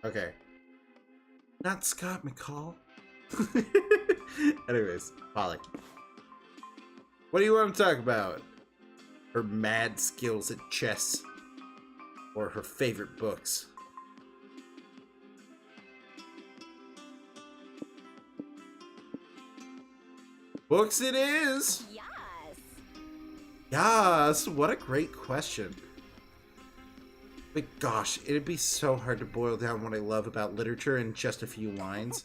Okay. Not Scott McCall. Anyways, Polly. What do you want to talk about? Her mad skills at chess, or her favorite books? Books it is! Yes. Yes, what a great question. But gosh, it'd be so hard to boil down what I love about literature in just a few lines.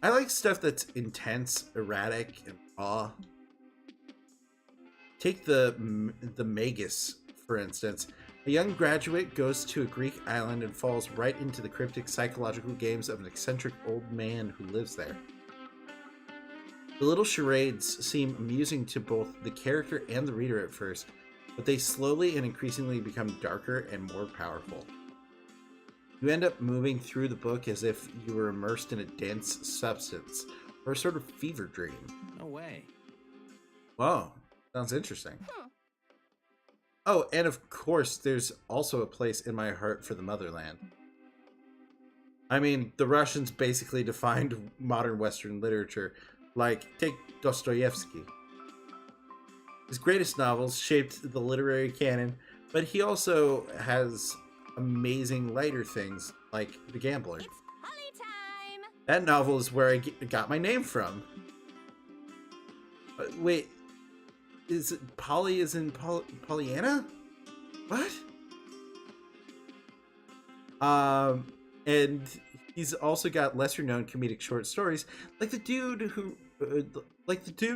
I like stuff that's intense, erratic, and raw. Take the Magus, for instance. A young graduate goes to a Greek island and falls right into the cryptic psychological games of an eccentric old man who lives there. The little charades seem amusing to both the character and the reader at first, but they slowly and increasingly become darker and more powerful. You end up moving through the book as if you were immersed in a dense substance, or a sort of fever dream. No way. Whoa, sounds interesting. Oh, and of course, there's also a place in my heart for the motherland. I mean, the Russians basically defined modern Western literature. Like, take Dostoevsky. His greatest novels shaped the literary canon, but he also has amazing lighter things like The Gambler. It's Polly time. That novel is where I got my name from. Wait, is it Polly is in Pollyanna? What? And he's also got lesser known comedic short stories, like the dude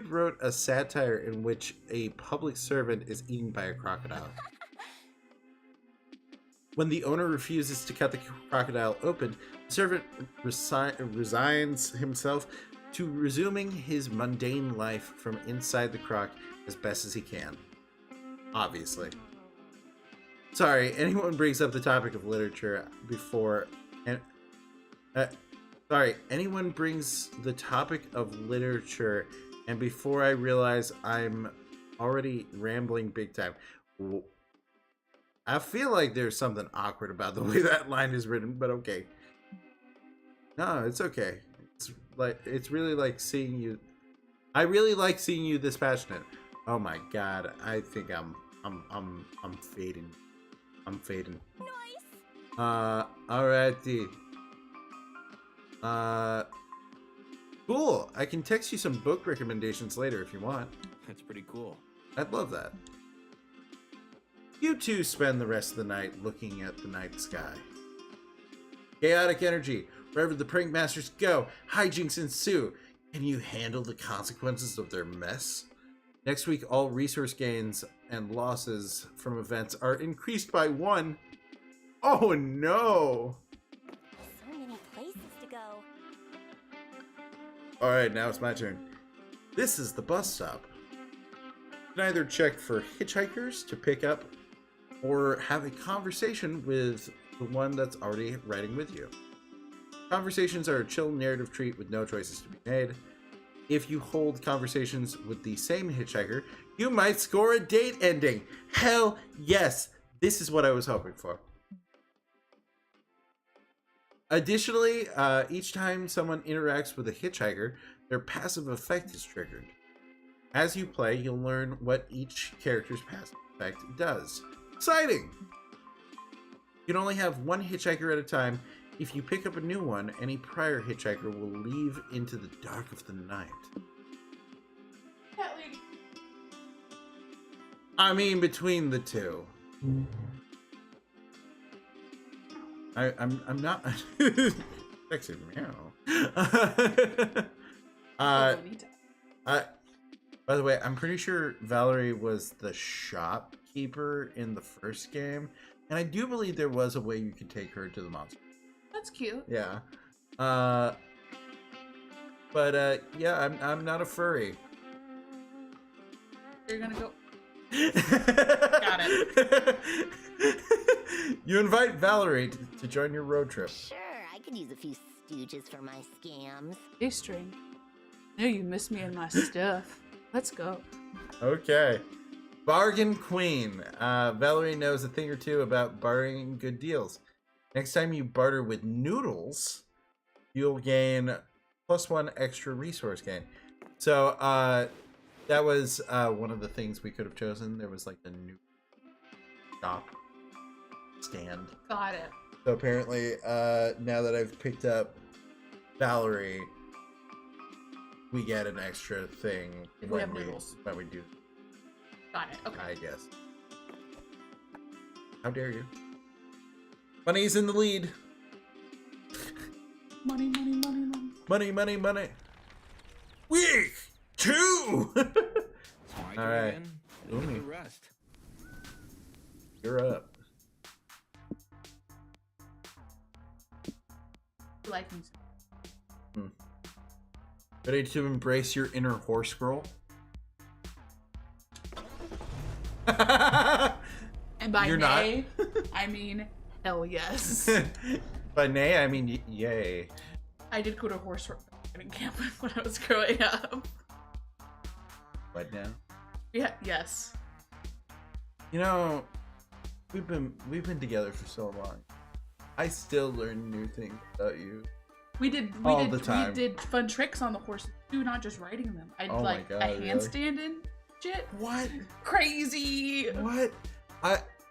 wrote a satire in which a public servant is eaten by a crocodile. When the owner refuses to cut the crocodile open, the servant resigns himself to resuming his mundane life from inside the croc as best as he can. Obviously. Sorry, anyone brings up the topic of literature before, and Sorry, anyone brings the topic of literature, and before I realize I'm already rambling big time. I feel like there's something awkward about the way that line is written, but okay. No, it's okay. It's really like seeing you. I really like seeing you this passionate. Oh my god, I think I'm fading. I'm fading. Nice. Alrighty. Cool. I can text you some book recommendations later if you want. That's pretty cool. I'd love that. You two spend the rest of the night looking at the night sky. Chaotic energy. Wherever the prank masters go, hijinks ensue. Can you handle the consequences of their mess? Next week, all resource gains and losses from events are increased by 1. Oh no! So many places to go. Alright, now it's my turn. This is the bus stop. You can either check for hitchhikers to pick up or have a conversation with the one that's already riding with you. Conversations are a chill narrative treat with no choices to be made. If you hold conversations with the same hitchhiker, you might score a date ending. Hell yes! This is what I was hoping for. Additionally, each time someone interacts with a hitchhiker, their passive effect is triggered. As you play, you'll learn what each character's passive effect does. Exciting! You can only have one hitchhiker at a time. If you pick up a new one, any prior hitchhiker will leave into the dark of the night. I mean, between the two. I'm not sexy meow. By the way, I'm pretty sure Valerie was the shopkeeper in the first game, and I do believe there was a way you could take her to the monster. That's cute. Yeah. Yeah, I'm not a furry. You're gonna go. Got it. You invite Valerie to join your road trip. Sure, I could use a few stooges for my scams. Hey, String. I know you miss me and my stuff. Let's go. Okay. Bargain Queen. Valerie knows a thing or two about bartering good deals. Next time you barter with noodles, you'll gain +1 extra resource gain. So, that was one of the things we could have chosen. There was like the new shop stand. Got it. So apparently, now that I've picked up Valerie, we get an extra thing If we have noodles. when we do. Got it. Okay. I guess. How dare you? Money's in the lead. Money, money, money, money. Money, money, money. Week 2. It's my turn All right. again. Look at Umi. the rest. You're up. You like me. Ready to embrace your inner horse girl? And by You're not. nay, I mean hell yes. By nay, I mean yay. I did go to horse riding camp when I was growing up. What now? Yeah. Yes. You know, we've been together for so long. I still learn new things about you. We did the time. we did fun tricks on the horses too, not just riding them. I did Oh my like God, a really? handstand and shit. What? Crazy. What?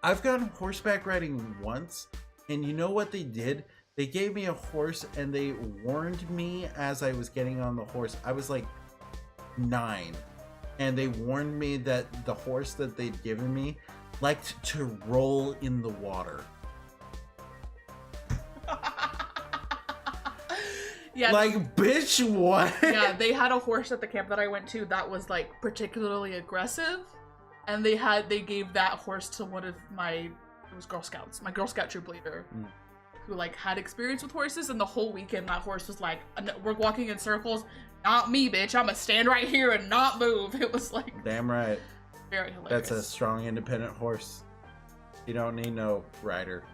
I've gone horseback riding once, and you know what they did? They gave me a horse and they warned me as I was getting on the horse. I was like 9, and they warned me that the horse that they'd given me liked to roll in the water. Yeah. Like, bitch, what? Yeah, they had a horse at the camp that I went to that was like particularly aggressive, and they gave that horse to one of my Girl Scouts, my Girl Scout troop leader, who like had experience with horses, and the whole weekend that horse was like, we're walking in circles, not me, bitch, I'm gonna stand right here and not move. It was like Damn right. very hilarious. That's a strong, independent horse. You don't need no rider.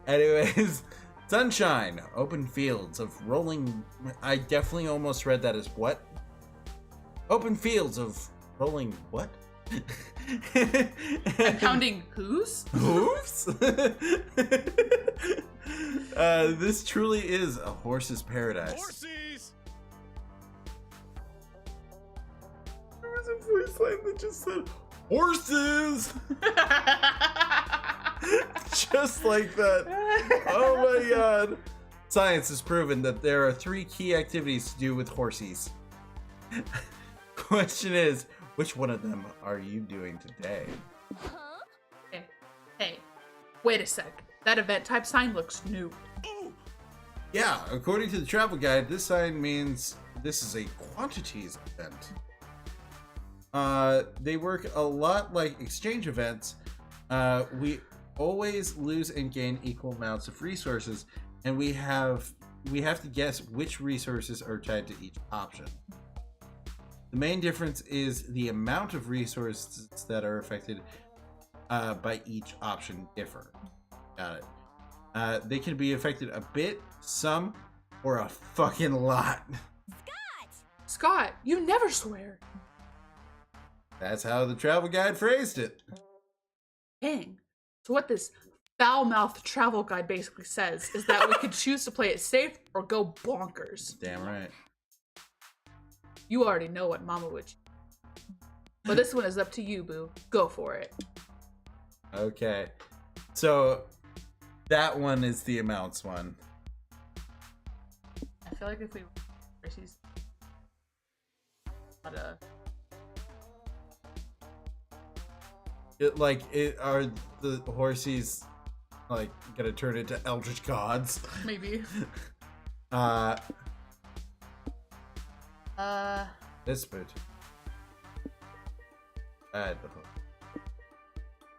Anyways, Sunshine, open fields of rolling. I definitely almost read that as what? Open fields of rolling what? I'm pounding who's? Hooves? This truly is a horse's paradise. Horsies! There was a voice line that just said, horses! Just like that. Oh my god. Science has proven that there are 3 key activities to do with horsies. Question is, which one of them are you doing today? Hey, wait a sec. That event type sign looks new. Yeah, according to the travel guide, this sign means this is a quantities event. They work a lot like exchange events. We always lose and gain equal amounts of resources, and we have to guess which resources are tied to each option. The main difference is the amount of resources that are affected by each option differ. Got it. They can be affected a bit, some, or a fucking lot. Scott, you never swear. That's how the travel guide phrased it. Dang. So what this foul-mouthed travel guide basically says is that we could choose to play it safe or go bonkers. Damn right. You already know what Mama would choose. But this one is up to you, boo. Go for it. Okay. So that one is the amounts one. I feel like if we she's not a are the horsies like gonna turn into eldritch gods? maybe. This bit.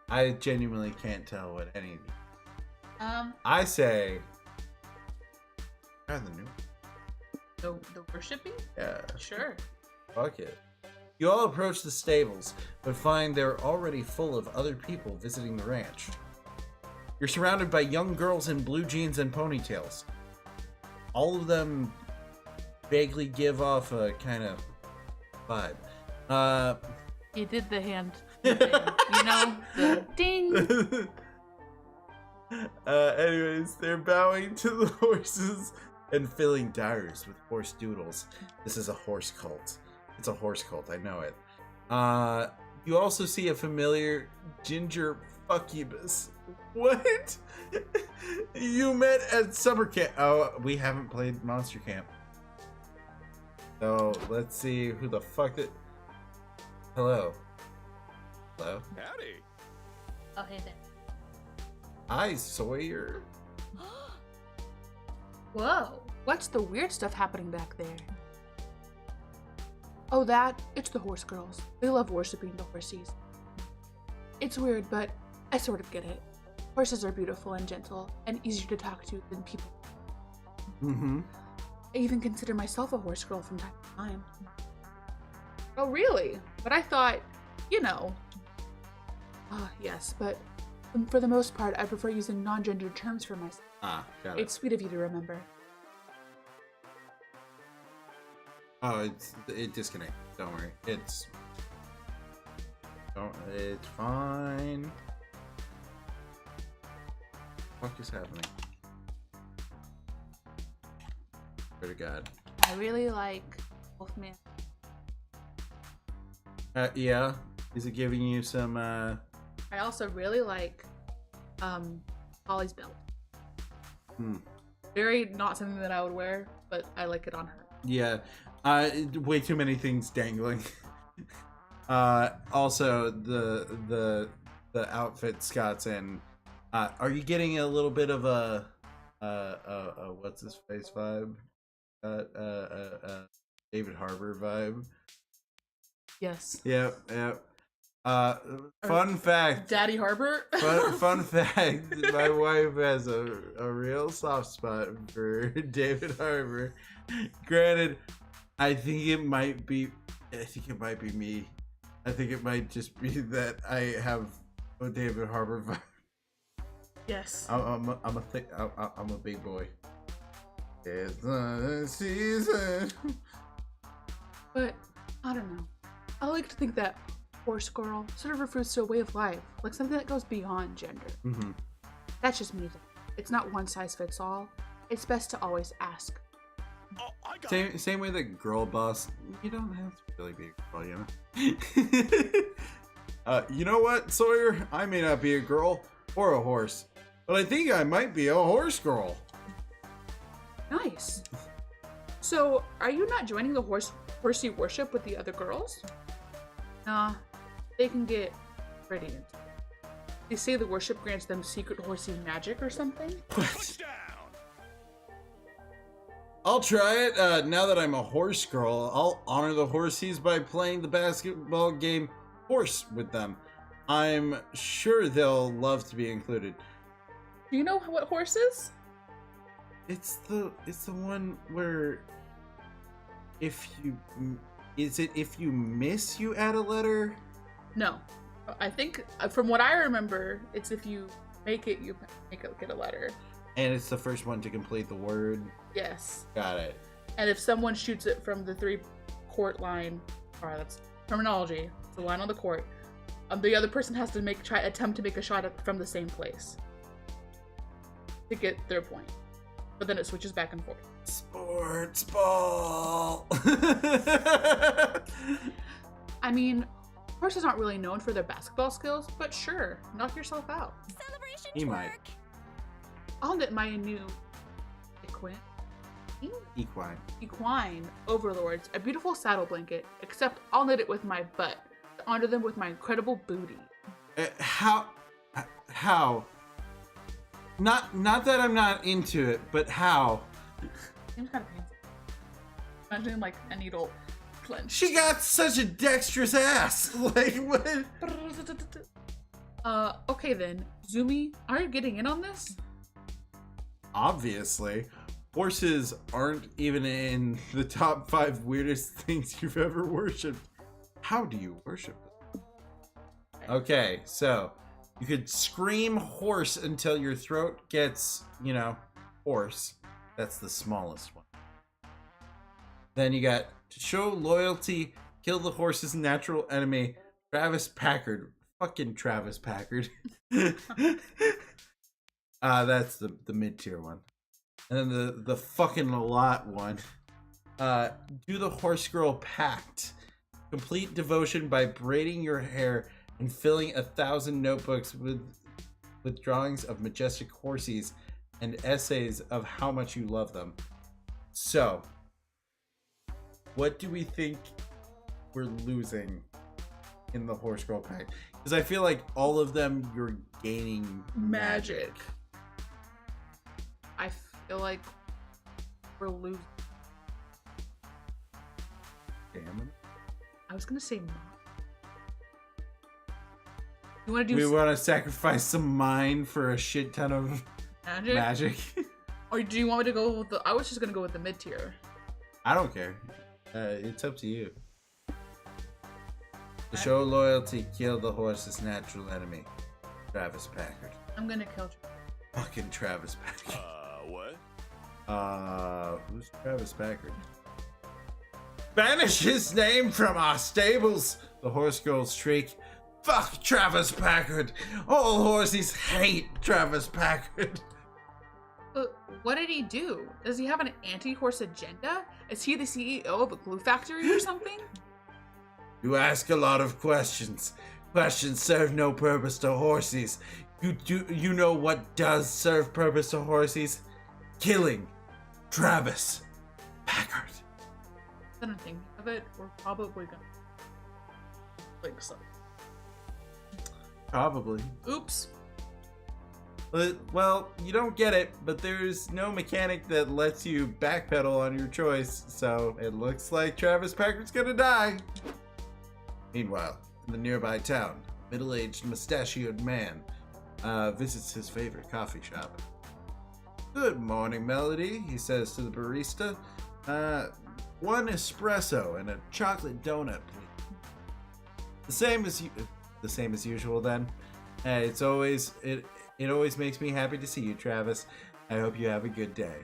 I genuinely can't tell what any. I say. The new. The worshiping? Yeah. Sure. Fuck it. You all approach the stables, but find they're already full of other people visiting the ranch. You're surrounded by young girls in blue jeans and ponytails. All of them vaguely give off a kind of vibe. You did the hand thing, you know? The ding! Anyways, they're bowing to the horses and filling dyers with horse doodles. This is a horse cult. It's a horse cult, I know it. You also see a familiar ginger fuckubus. What? You met at summer camp. Oh, we haven't played Monster Camp. So let's see who the fuck that. Hello. Hello. Howdy. Oh, hey there. Hi, Sawyer. Whoa. What's the weird stuff happening back there? Oh, it's the horse girls. They love worshiping the horsies. It's weird, but I sort of get it. Horses are beautiful and gentle and easier to talk to than people. Mm-hmm. I even consider myself a horse girl from time to time. Oh, really? But I thought, you know. Yes, but for the most part, I prefer using non-gendered terms for myself. Ah, got it. It's sweet of you to remember. Oh, it disconnected. Don't worry. It's fine. What is happening? Swear to God. I really like Wolfman. Yeah. Is it giving you some? I also really like Holly's belt. Very not something that I would wear, but I like it on her. Yeah. Way too many things dangling. Also, the outfit Scott's in. Are you getting a little bit of a what's his face vibe? David Harbour vibe. Yes. Yep. Fun fact. Daddy Harbor. Fun fact. My wife has a real soft spot for David Harbour. Granted, I think it might be me. I think it might just be that I have a David Harbour vibe. Yes. I'm a big boy. It's the season. But I don't know. I like to think that horse girl sort of refers to a way of life, like something that goes beyond gender. Mm-hmm. That's just me. It's not one size fits all. It's best to always ask. Oh, I got it. Same way that girl boss. You don't have to really be a girl, you know. You know what, Sawyer? I may not be a girl or a horse, but I think I might be a horse girl. Nice. So, are you not joining the horsey worship with the other girls? Nah, they can get pretty into it. They say the worship grants them secret horsey magic or something. Touchdown. I'll try it. Now that I'm a horse girl, I'll honor the horsies by playing the basketball game horse with them. I'm sure they'll love to be included. Do you know what horse is? It's the one where if you miss, you add a letter. No. I think, from what I remember, it's if you make it, you get a letter. And it's the first one to complete the word. Yes. Got it. And if someone shoots it from the 3-court line, or that's terminology, it's the line on the court, the other person has to attempt to make a shot from the same place to get their point. But then it switches back and forth. Sports ball. I mean, horses aren't really known for their basketball skills, but sure, knock yourself out. Celebration He twerk. might. I'll knit my new equine overlords a beautiful saddle blanket, except I'll knit it with my butt to honor them with my incredible booty. How? Not that I'm not into it, but how? Seems kind of fancy. Imagine like a needle clench. She got such a dexterous ass. Like what? Okay then, Zumi, are you getting in on this? Obviously, horses aren't even in the top 5 weirdest things you've ever worshipped. How do you worship them? Okay, so you could scream horse until your throat gets, hoarse. That's the smallest one. Then you got to show loyalty, kill the horse's natural enemy, Travis Packard. Fucking Travis Packard. That's the mid-tier one. And then the fucking lot one. Do the horse girl pact. Complete devotion by braiding your hair and filling 1,000 notebooks with drawings of majestic horses and essays of how much you love them. So, what do we think we're losing in the horse girl pact? Because I feel like all of them you're gaining magic. I feel like we're losing. Damn it. I was gonna say mom. You wanna do We want to sacrifice some mine for a shit ton of magic. Or do you want me to go with I was just gonna go with the mid tier. I don't care. It's up to you. To show loyalty, kill the horse's natural enemy, Travis Packard. I'm gonna kill Fucking Travis Packard. What? Who's Travis Packard? Banish his name from our stables, the horse girls shriek. Fuck Travis Packard! All horses hate Travis Packard! But what did he do? Does he have an anti-horse agenda? Is he the CEO of a glue factory or something? You ask a lot of questions. Questions serve no purpose to horses. You know what does serve purpose to horses? Killing Travis Packard. Then I'm thinking of it, we're probably gonna like so. Probably. Oops. Well, you don't get it, but there's no mechanic that lets you backpedal on your choice, so it looks like Travis Packard's gonna die. Meanwhile, in the nearby town, a middle-aged, mustachioed man visits his favorite coffee shop. Good morning, Melody, he says to the barista. 1 espresso and a chocolate donut, please. The same as usual, then. It's It always makes me happy to see you, Travis. I hope you have a good day.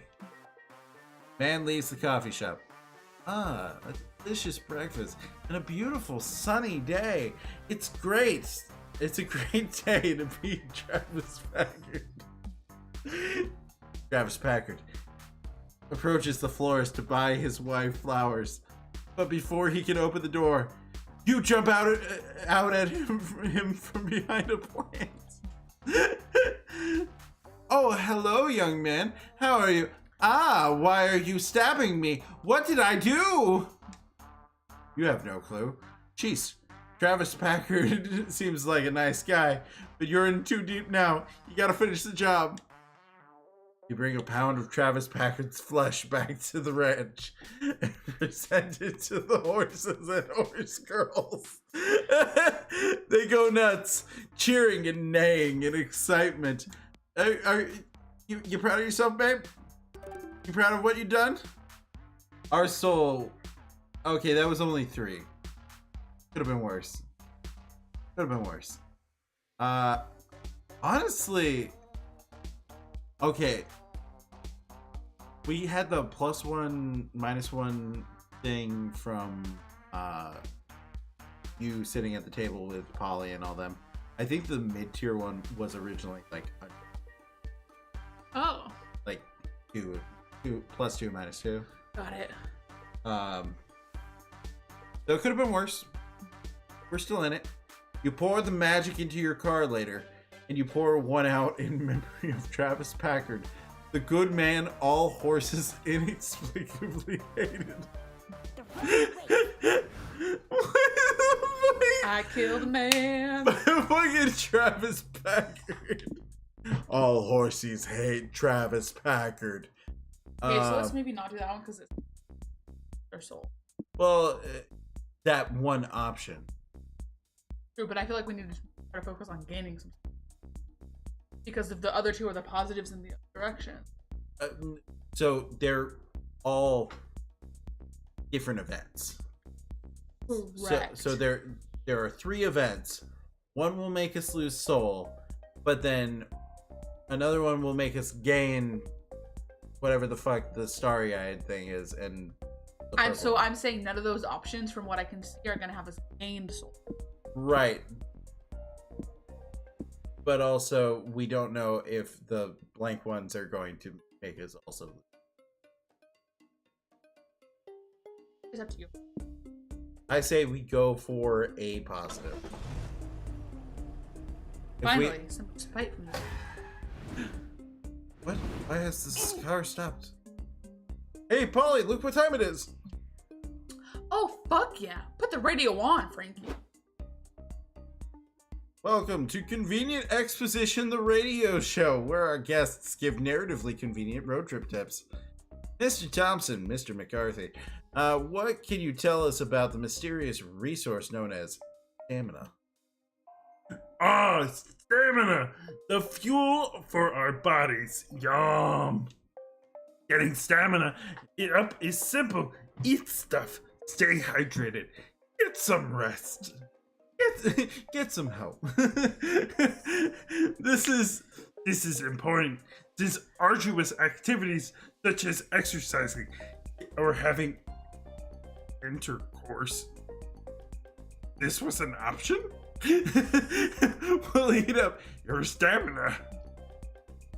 Man leaves the coffee shop. Ah, a delicious breakfast and a beautiful sunny day. It's great. It's a great day to be Travis Packard. Travis Packard approaches the florist to buy his wife flowers. But before he can open the door, you jump out at him from behind a plant. Oh, hello, young man. How are you? Ah, why are you stabbing me? What did I do? You have no clue. Jeez, Travis Packard seems like a nice guy, but you're in too deep now. You gotta finish the job. You bring a pound of Travis Packard's flesh back to the ranch and present it to the horses and horse girls. They go nuts, cheering and neighing in excitement. Are you proud of yourself, babe? You proud of what you've done? Our soul. Okay, that was only 3. Could have been worse. Could have been worse. Honestly, okay. We had the +1, -1 thing from you sitting at the table with Polly and all them. I think the mid-tier one was originally like Oh, like 2 +2 -2. got it. So it could have been worse. We're still in it. You pour the magic into your car later, and you pour one out in memory of Travis Packard, the good man all horses inexplicably hated. I killed a man. Fucking Travis Packard. All horses hate Travis Packard. Okay, so let's maybe not do that one because it's their soul. Well, that one option. True, but I feel like we need to try to focus on gaining some. Because if the other two are the positives in the other direction. So they're all different events. Correct. So there are 3 events. One will make us lose soul, but then another one will make us gain whatever the fuck the starry-eyed thing is, and I'm saying none of those options, from what I can see, are gonna have us gained soul. right. But also, we don't know if the blank ones are going to make us also. It's up to you. I say we go for a positive. Finally, some respite from that. What? Why has this car stopped? Hey, Polly, look what time it is. Oh, fuck yeah. Put the radio on, Frankie. Welcome to Convenient Exposition, the radio show, where our guests give narratively convenient road trip tips. Mr. Thompson, Mr. McCarthy, what can you tell us about the mysterious resource known as stamina? Ah, stamina! The fuel for our bodies. Yum! Getting stamina up is simple. Eat stuff. Stay hydrated. Get some rest. Get some help. This is important since arduous activities such as exercising or having intercourse. This was an option? We'll eat up your stamina.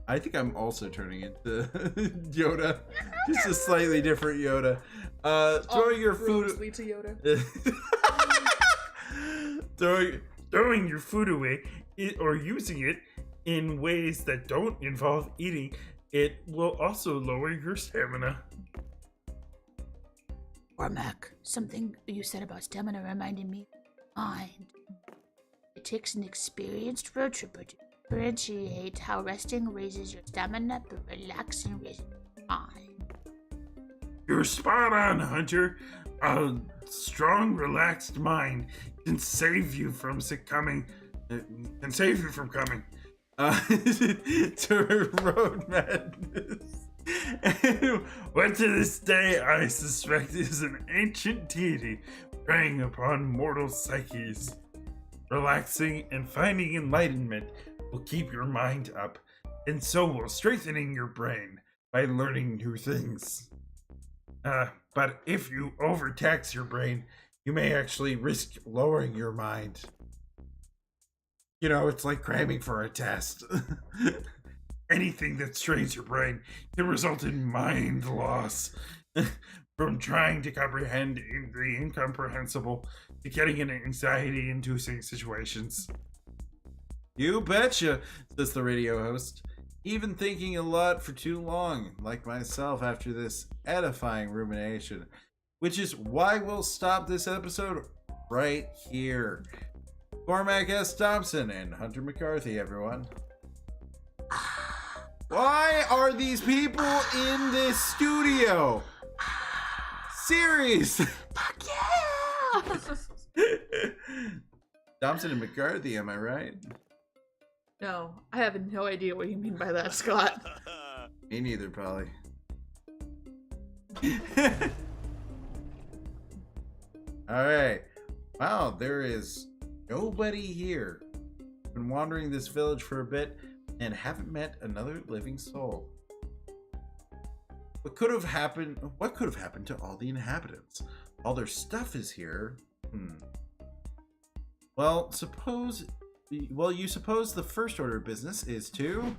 I think I'm also turning into Yoda. Just a slightly different Yoda. Throwing your food. Lead to Yoda. Throwing your food away or using it in ways that don't involve eating it will also lower your stamina. Cormac, something you said about stamina reminded me of mind. It takes an experienced road tripper to differentiate how resting raises your stamina, but relaxing raises your mind. You're spot on, Hunter. A strong, relaxed mind can save you from succumbing. Can save you from coming. To road madness. What to this day I suspect is an ancient deity preying upon mortal psyches. Relaxing and finding enlightenment will keep your mind up, and so will strengthening your brain by learning new things. But if you overtax your brain, you may actually risk lowering your mind. You know, it's like cramming for a test. Anything that strains your brain can result in mind loss. From trying to comprehend the incomprehensible to getting in anxiety-inducing situations. You betcha, says the radio host. Even thinking a lot for too long, like myself after this edifying rumination. Which is why we'll stop this episode right here. Cormac S. Thompson and Hunter McCarthy, everyone. Why are these people in this studio? Series! Fuck yeah! Thompson and McCarthy, am I right? No, I have no idea what you mean by that, Scott. Me neither, Polly. Alright. Wow, there is nobody here. Been wandering this village for a bit and haven't met another living soul. What could have happened to all the inhabitants? All their stuff is here. Well, you suppose the first order of business is to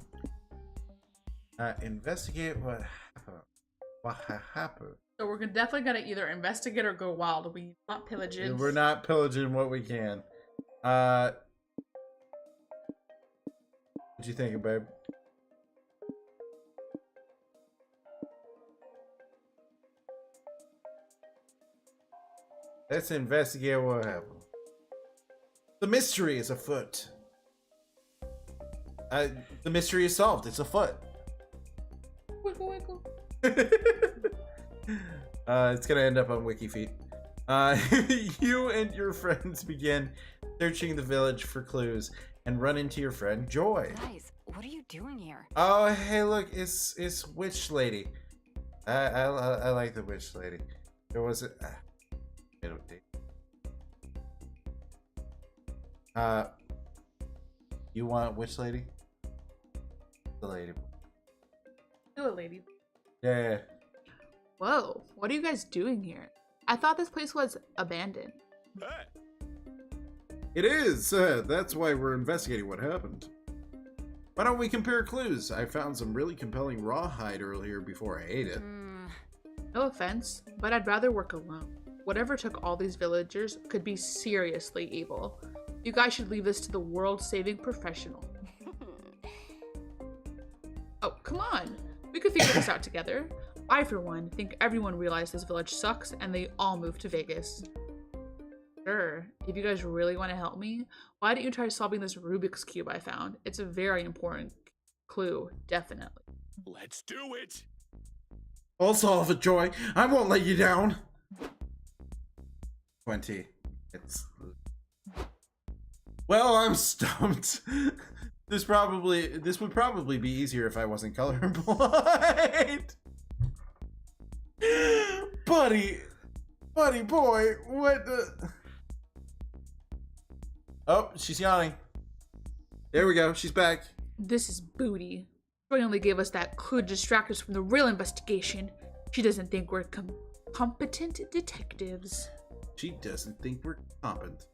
investigate what happened. So we're definitely gonna either investigate or go wild. We not pillaging. We're not pillaging what we can. What you thinking, babe? Let's investigate what happened. The mystery is afoot. The mystery is solved. It's afoot. Wiggle, wiggle. It's gonna end up on WikiFeet. You and your friends begin searching the village for clues and run into your friend Joy. Guys, what are you doing here? Oh, hey, look, it's Witch Lady. I like the Witch Lady. There was a you want Witch Lady? The lady. Do it, lady. Yeah. Whoa, what are you guys doing here? I thought this place was abandoned. It is. That's why we're investigating what happened. Why don't we compare clues? I found some really compelling rawhide earlier before I ate it. No offense, but I'd rather work alone. Whatever took all these villagers could be seriously evil. You guys should leave this to the world-saving professional. Oh, come on. We could figure this out together. I, for one, think everyone realized this village sucks and they all moved to Vegas. Sure, if you guys really want to help me, why don't you try solving this Rubik's Cube I found? It's a very important clue, definitely. Let's do it. I'll solve it, Joy. I won't let you down. 20. Well, I'm stumped. This would probably be easier if I wasn't colorblind. Buddy boy, what the... Oh, she's yawning. There we go, she's back. This is booty. Joy only gave us that clue to distract us from the real investigation. She doesn't think we're competent detectives. She doesn't think we're competent.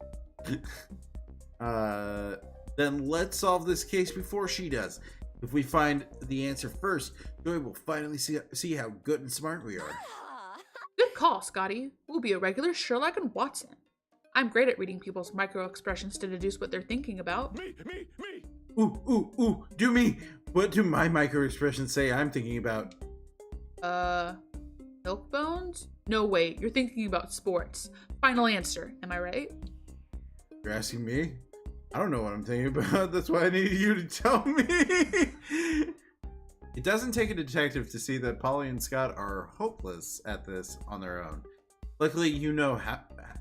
Then let's solve this case before she does. If we find the answer first, Joy will finally see how good and smart we are. Good call, Scotty. We'll be a regular Sherlock and Watson. I'm great at reading people's micro-expressions to deduce what they're thinking about. Me. Ooh, do me. What do my micro-expressions say I'm thinking about? Milk bones? No, wait, you're thinking about sports. Final answer, am I right? You're asking me? I don't know what I'm thinking about. That's why I need you to tell me. It doesn't take a detective to see that Polly and Scott are hopeless at this on their own. Luckily, you know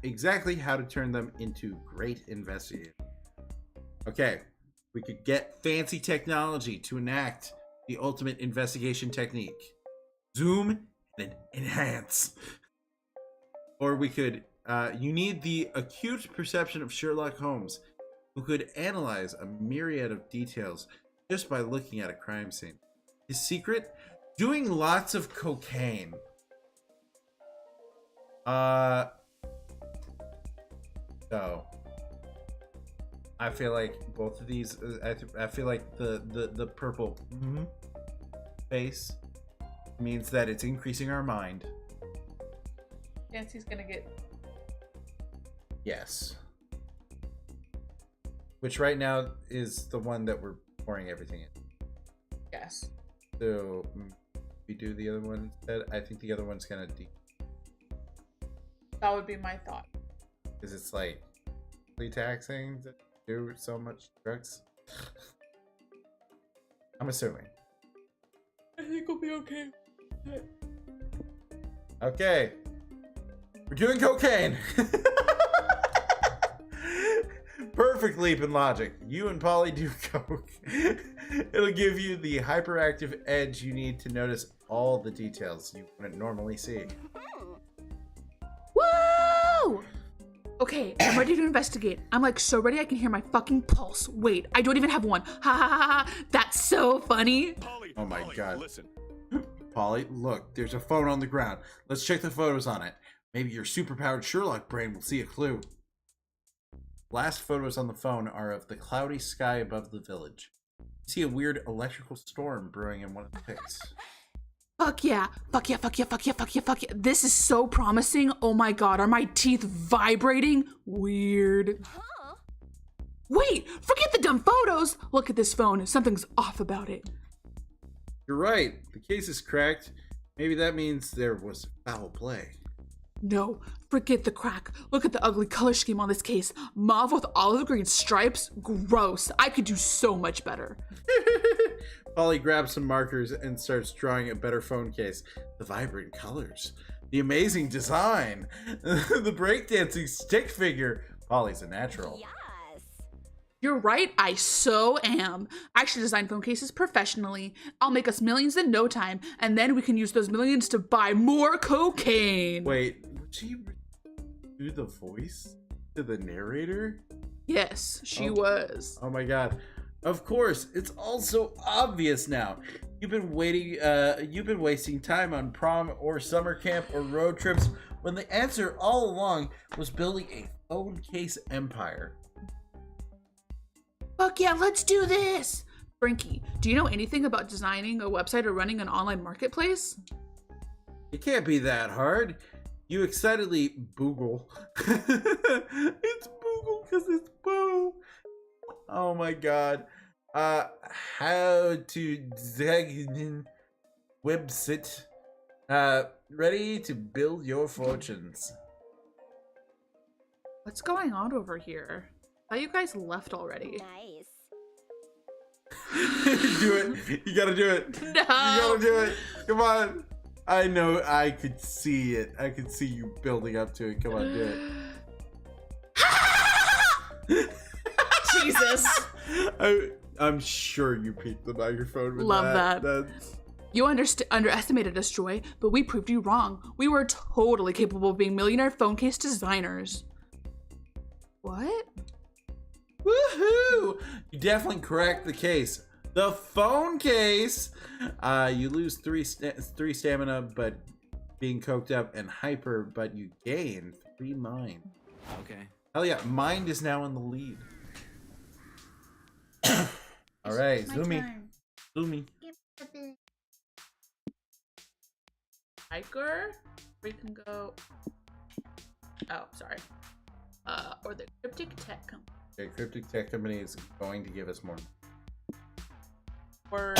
exactly how to turn them into great investigators. Okay, we could get fancy technology to enact the ultimate investigation technique. Zoom and enhance. Or we could, you need the acute perception of Sherlock Holmes. who could analyze a myriad of details just by looking at a crime scene. His secret? Doing lots of cocaine. So I feel like both of these. I feel like the purple face means that it's increasing our mind. Nancy's gonna get. Yes. Which right now is the one that we're pouring everything in. Yes. So we do the other one instead. I think the other one's gonna That would be my thought. because it's like really taxing to do so much drugs. I'm assuming. I think we'll be okay. Okay. We're doing cocaine. Perfect leap in logic. You and Polly do coke. It'll give you the hyperactive edge you need to notice all the details you wouldn't normally see. Woo! Okay, I'm ready to investigate. I'm like so ready I can hear my fucking pulse. Wait, I don't even have one. Ha ha ha ha. That's so funny. Polly, Oh my Polly, God. Listen. Polly, look, there's a phone on the ground. Let's check the photos on it. Maybe your superpowered Sherlock brain will see a clue. Last photos on the phone are of the cloudy sky above the village. You see a weird electrical storm brewing in one of the pics. Fuck yeah. Fuck yeah, fuck yeah, fuck yeah, fuck yeah, fuck yeah. This is so promising. Oh my God, are my teeth vibrating? Weird. Huh? Wait, forget the dumb photos. Look at this phone. Something's off about it. You're right. The case is cracked. Maybe that means there was foul play. No, forget the crack. Look at the ugly color scheme on this case. Mauve with olive green stripes? Gross. I could do so much better. Polly grabs some markers and starts drawing a better phone case. The vibrant colors. The amazing design. The breakdancing stick figure. Polly's a natural. Yes. You're right, I so am. I should design phone cases professionally. I'll make us millions in no time, and then we can use those millions to buy more cocaine. Wait, would she do the voice to the narrator? Yes, she Oh. was. Oh my God. Of course, it's all so obvious now. You've been wasting time on prom or summer camp or road trips when the answer all along was building a phone case empire. Fuck yeah, let's do this! Frankie, do you know anything about designing a website or running an online marketplace? It can't be that hard. You excitedly Boogle. It's Boogle because it's Boo. Oh my God. How to design website. Ready to build your fortunes. What's going on over here? I thought you guys left already. Nice. Do it. You gotta do it. No. You gotta do it. Come on. I know. I could see it. I could see you building up to it. Come on, do it. Jesus. I'm sure you peaked the microphone with Love that. That's... You underestimated us, Joy, but we proved you wrong. We were totally capable of being millionaire phone case designers. What? Woohoo! You definitely cracked the case. The phone case. You lose three stamina, but being coked up, and hyper, but you gain 3 mind. Okay. Hell yeah! Mind is now in the lead. All right, Zoomy. Zoomy. Hiker? We can go. Oh, sorry. Or the cryptic tech company. Okay, Cryptic Tech Company is going to give us more Or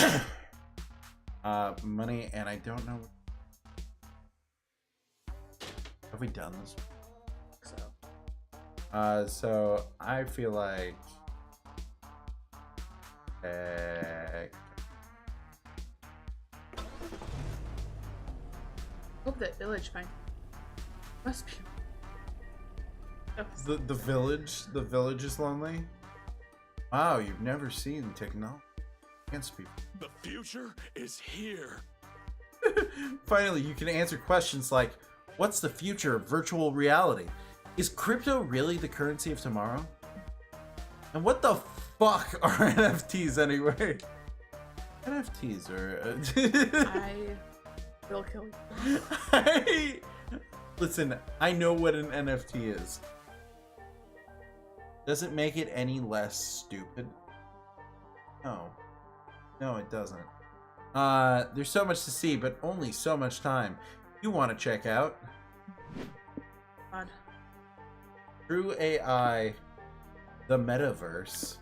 money, and I don't know. Have we done this? so. So I feel like. Hope that village finds. Must be. The village is lonely. Wow, you've never seen technology against people. The future is here. Finally, you can answer questions like, what's the future of virtual reality? Is crypto really the currency of tomorrow? And what the fuck are NFTs anyway? NFTs are. I will kill you. Listen, I know what an NFT is. Does it make it any less stupid? No. No, it doesn't. There's so much to see, but only so much time. You want to check out God. True AI, the Metaverse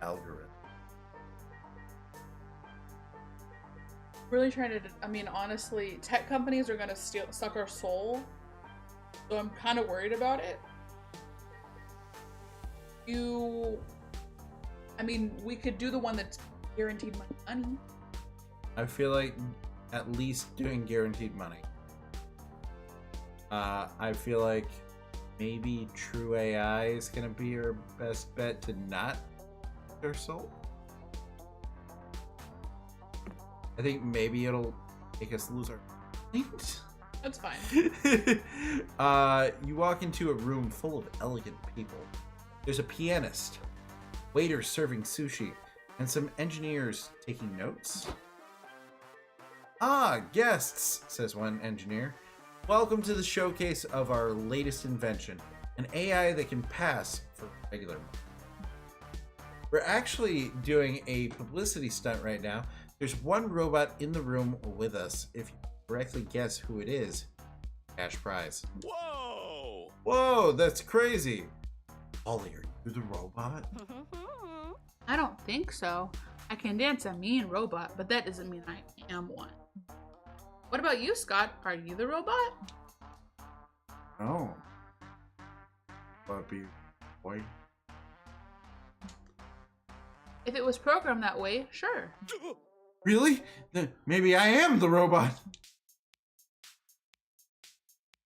algorithm. Really trying to. I mean, honestly, tech companies are gonna suck our soul. So I'm kind of worried about it. I mean, we could do the one that's guaranteed money. I feel like at least doing guaranteed money. I feel like maybe True AI is gonna be your best bet to not their soul. I think maybe it'll make us lose our mind. That's fine. You walk into a room full of elegant people. There's a pianist, waiter serving sushi, and some engineers taking notes. Ah, guests, says one engineer. Welcome to the showcase of our latest invention, an AI that can pass for regular money. We're actually doing a publicity stunt right now. There's one robot in the room with us. If you correctly guess who it is, cash prize. Whoa! Whoa, that's crazy. Ollie, are you the robot? I don't think so. I can dance a mean robot, but that doesn't mean I am one. What about you, Scott? Are you the robot? No. Puppy boy. If it was programmed that way, sure. Really? Then maybe I am the robot.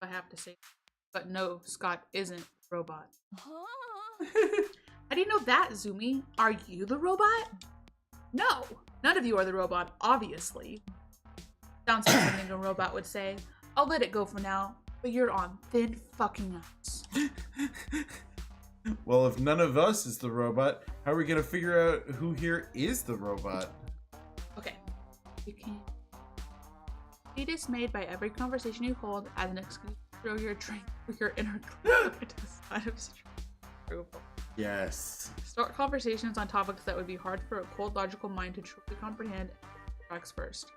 I have to say. But no, Scott isn't a robot. Huh? How do you know that, Zumi? Are you the robot? No, none of you are the robot, obviously. Sounds like something a robot would say. I'll let it go for now, but you're on thin fucking ice. Well, if none of us is the robot, how are we gonna figure out who here is the robot? Okay, you can be dismayed by every conversation you hold as an excuse to throw your drink with your inner side of approval. Yes. Start conversations on topics that would be hard for a cold, logical mind to truly comprehend. Tracks first.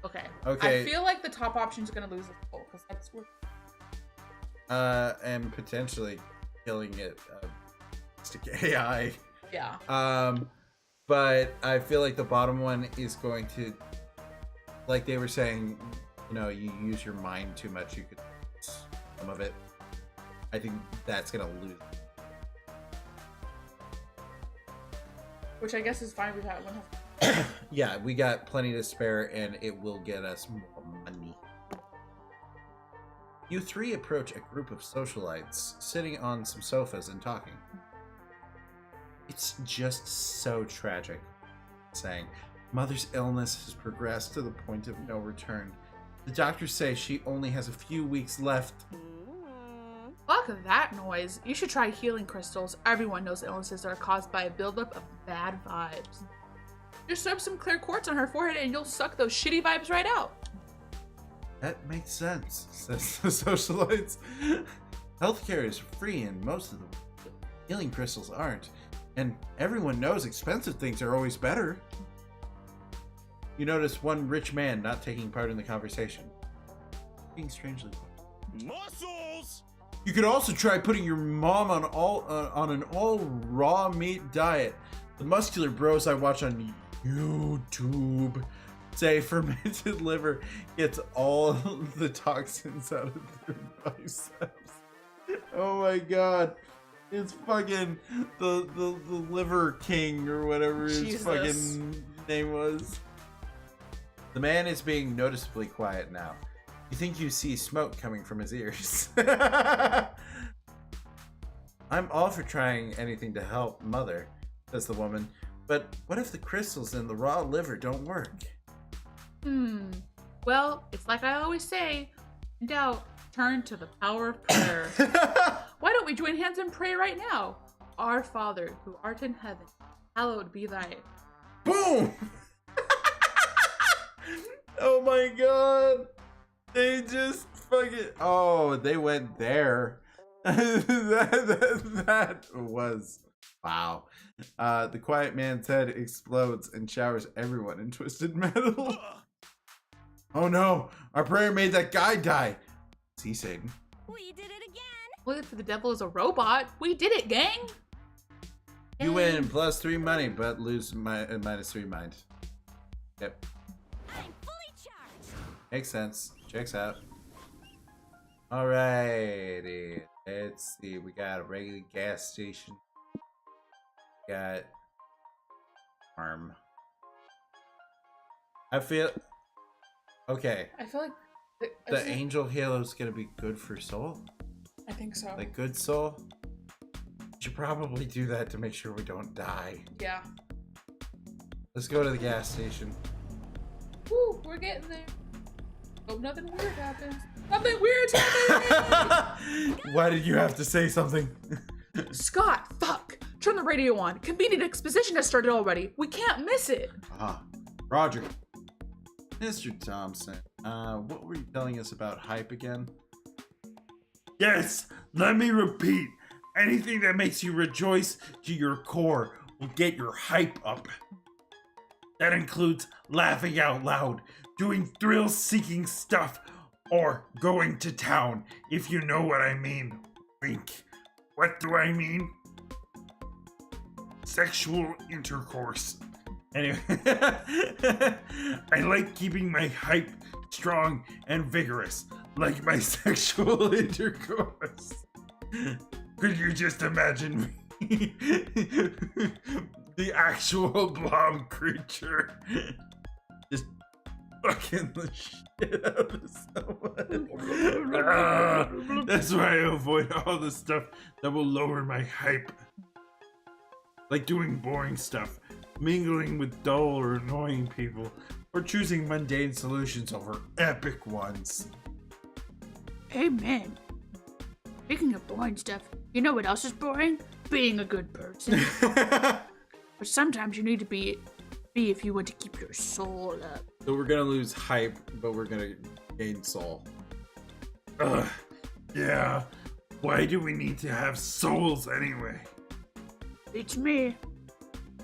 Okay. Okay. I feel like the top option is gonna lose the poll because that's worth. And potentially killing it. Stick AI. Yeah. But I feel like the bottom one is going to, like they were saying, you know, you use your mind too much, you could lose some of it. I think that's gonna lose. Which I guess is fine. We've had one. Yeah, we got plenty to spare, and it will get us more money. You three approach a group of socialites sitting on some sofas and talking. It's just so tragic. Saying, Mother's illness has progressed to the point of no return. The doctors say she only has a few weeks left. Fuck that noise. You should try healing crystals. Everyone knows illnesses are caused by a buildup of bad vibes. Just rub some clear quartz on her forehead and you'll suck those shitty vibes right out. That makes sense, says the socialites. Healthcare is free in most of the world. Healing crystals aren't. And everyone knows expensive things are always better. You notice one rich man not taking part in the conversation. Being strangely quiet. Muscles! You could also try putting your mom on an all raw meat diet. The muscular bros I watch on YouTube say fermented liver gets all the toxins out of their biceps. Oh my god. It's fucking the liver king or whatever his Jesus. fucking name was. The man is being noticeably quiet now. You think you see smoke coming from his ears. I'm all for trying anything to help Mother, says the woman. But what if the crystals in the raw liver don't work? Well, it's like I always say, in doubt, turn to the power of prayer. Why don't we join hands and pray right now? Our Father, who art in heaven, hallowed be thy. Boom! Oh my god! They just fucking. Oh, they went there. that was. Wow. The quiet man's head explodes and showers everyone in twisted metal. Oh no! Our prayer made that guy die. See, Satan. We did it again. Only for the devil is a robot. We did it, gang! You win +3 money, but lose -3 mind. Yep. I'm fully charged. Makes sense. Checks out. Alrighty. Let's see. We got a regular gas station. We got farm. I feel okay. I feel like The angel halo is gonna be good for soul. I think so. Like good soul. Should probably do that to make sure we don't die. Yeah. Let's go to the gas station. Woo, we're getting there. Hope nothing weird happens. Nothing weird's happening! Why did you have to say something? Scott, fuck! Turn the radio on. Convenient exposition has started already. We can't miss it. Roger. Mr. Thompson, what were you telling us about hype again? Yes, let me repeat. Anything that makes you rejoice to your core will get your hype up. That includes laughing out loud, doing thrill-seeking stuff, or going to town, if you know what I mean. Wink. What do I mean? Sexual intercourse. Anyway, I like keeping my hype strong and vigorous, like my sexual intercourse. Could you just imagine me? The actual blob creature just fucking the shit out of someone. That's why I avoid all the stuff that will lower my hype. Like doing boring stuff, mingling with dull or annoying people, or choosing mundane solutions over epic ones. Amen. Speaking of boring stuff, you know what else is boring? Being a good person. But sometimes you need to be if you want to keep your soul up. So we're gonna lose hype, but we're gonna gain soul. Yeah. Why do we need to have souls anyway? It's me.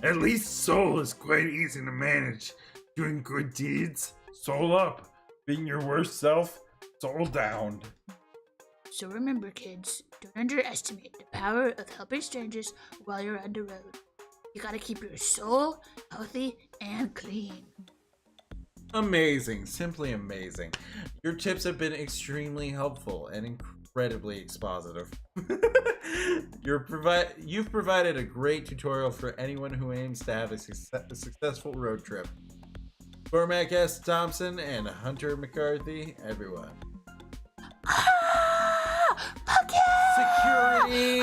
At least soul is quite easy to manage. Doing good deeds, soul up. Being your worst self, soul down. So remember, kids, don't underestimate the power of helping strangers while you're on the road. You gotta keep your soul healthy and clean. Amazing, simply amazing. Your tips have been extremely helpful and incredibly expositive. You've provided a great tutorial for anyone who aims to have a successful road trip. Cormac S. Thompson and Hunter McCarthy, everyone. Security!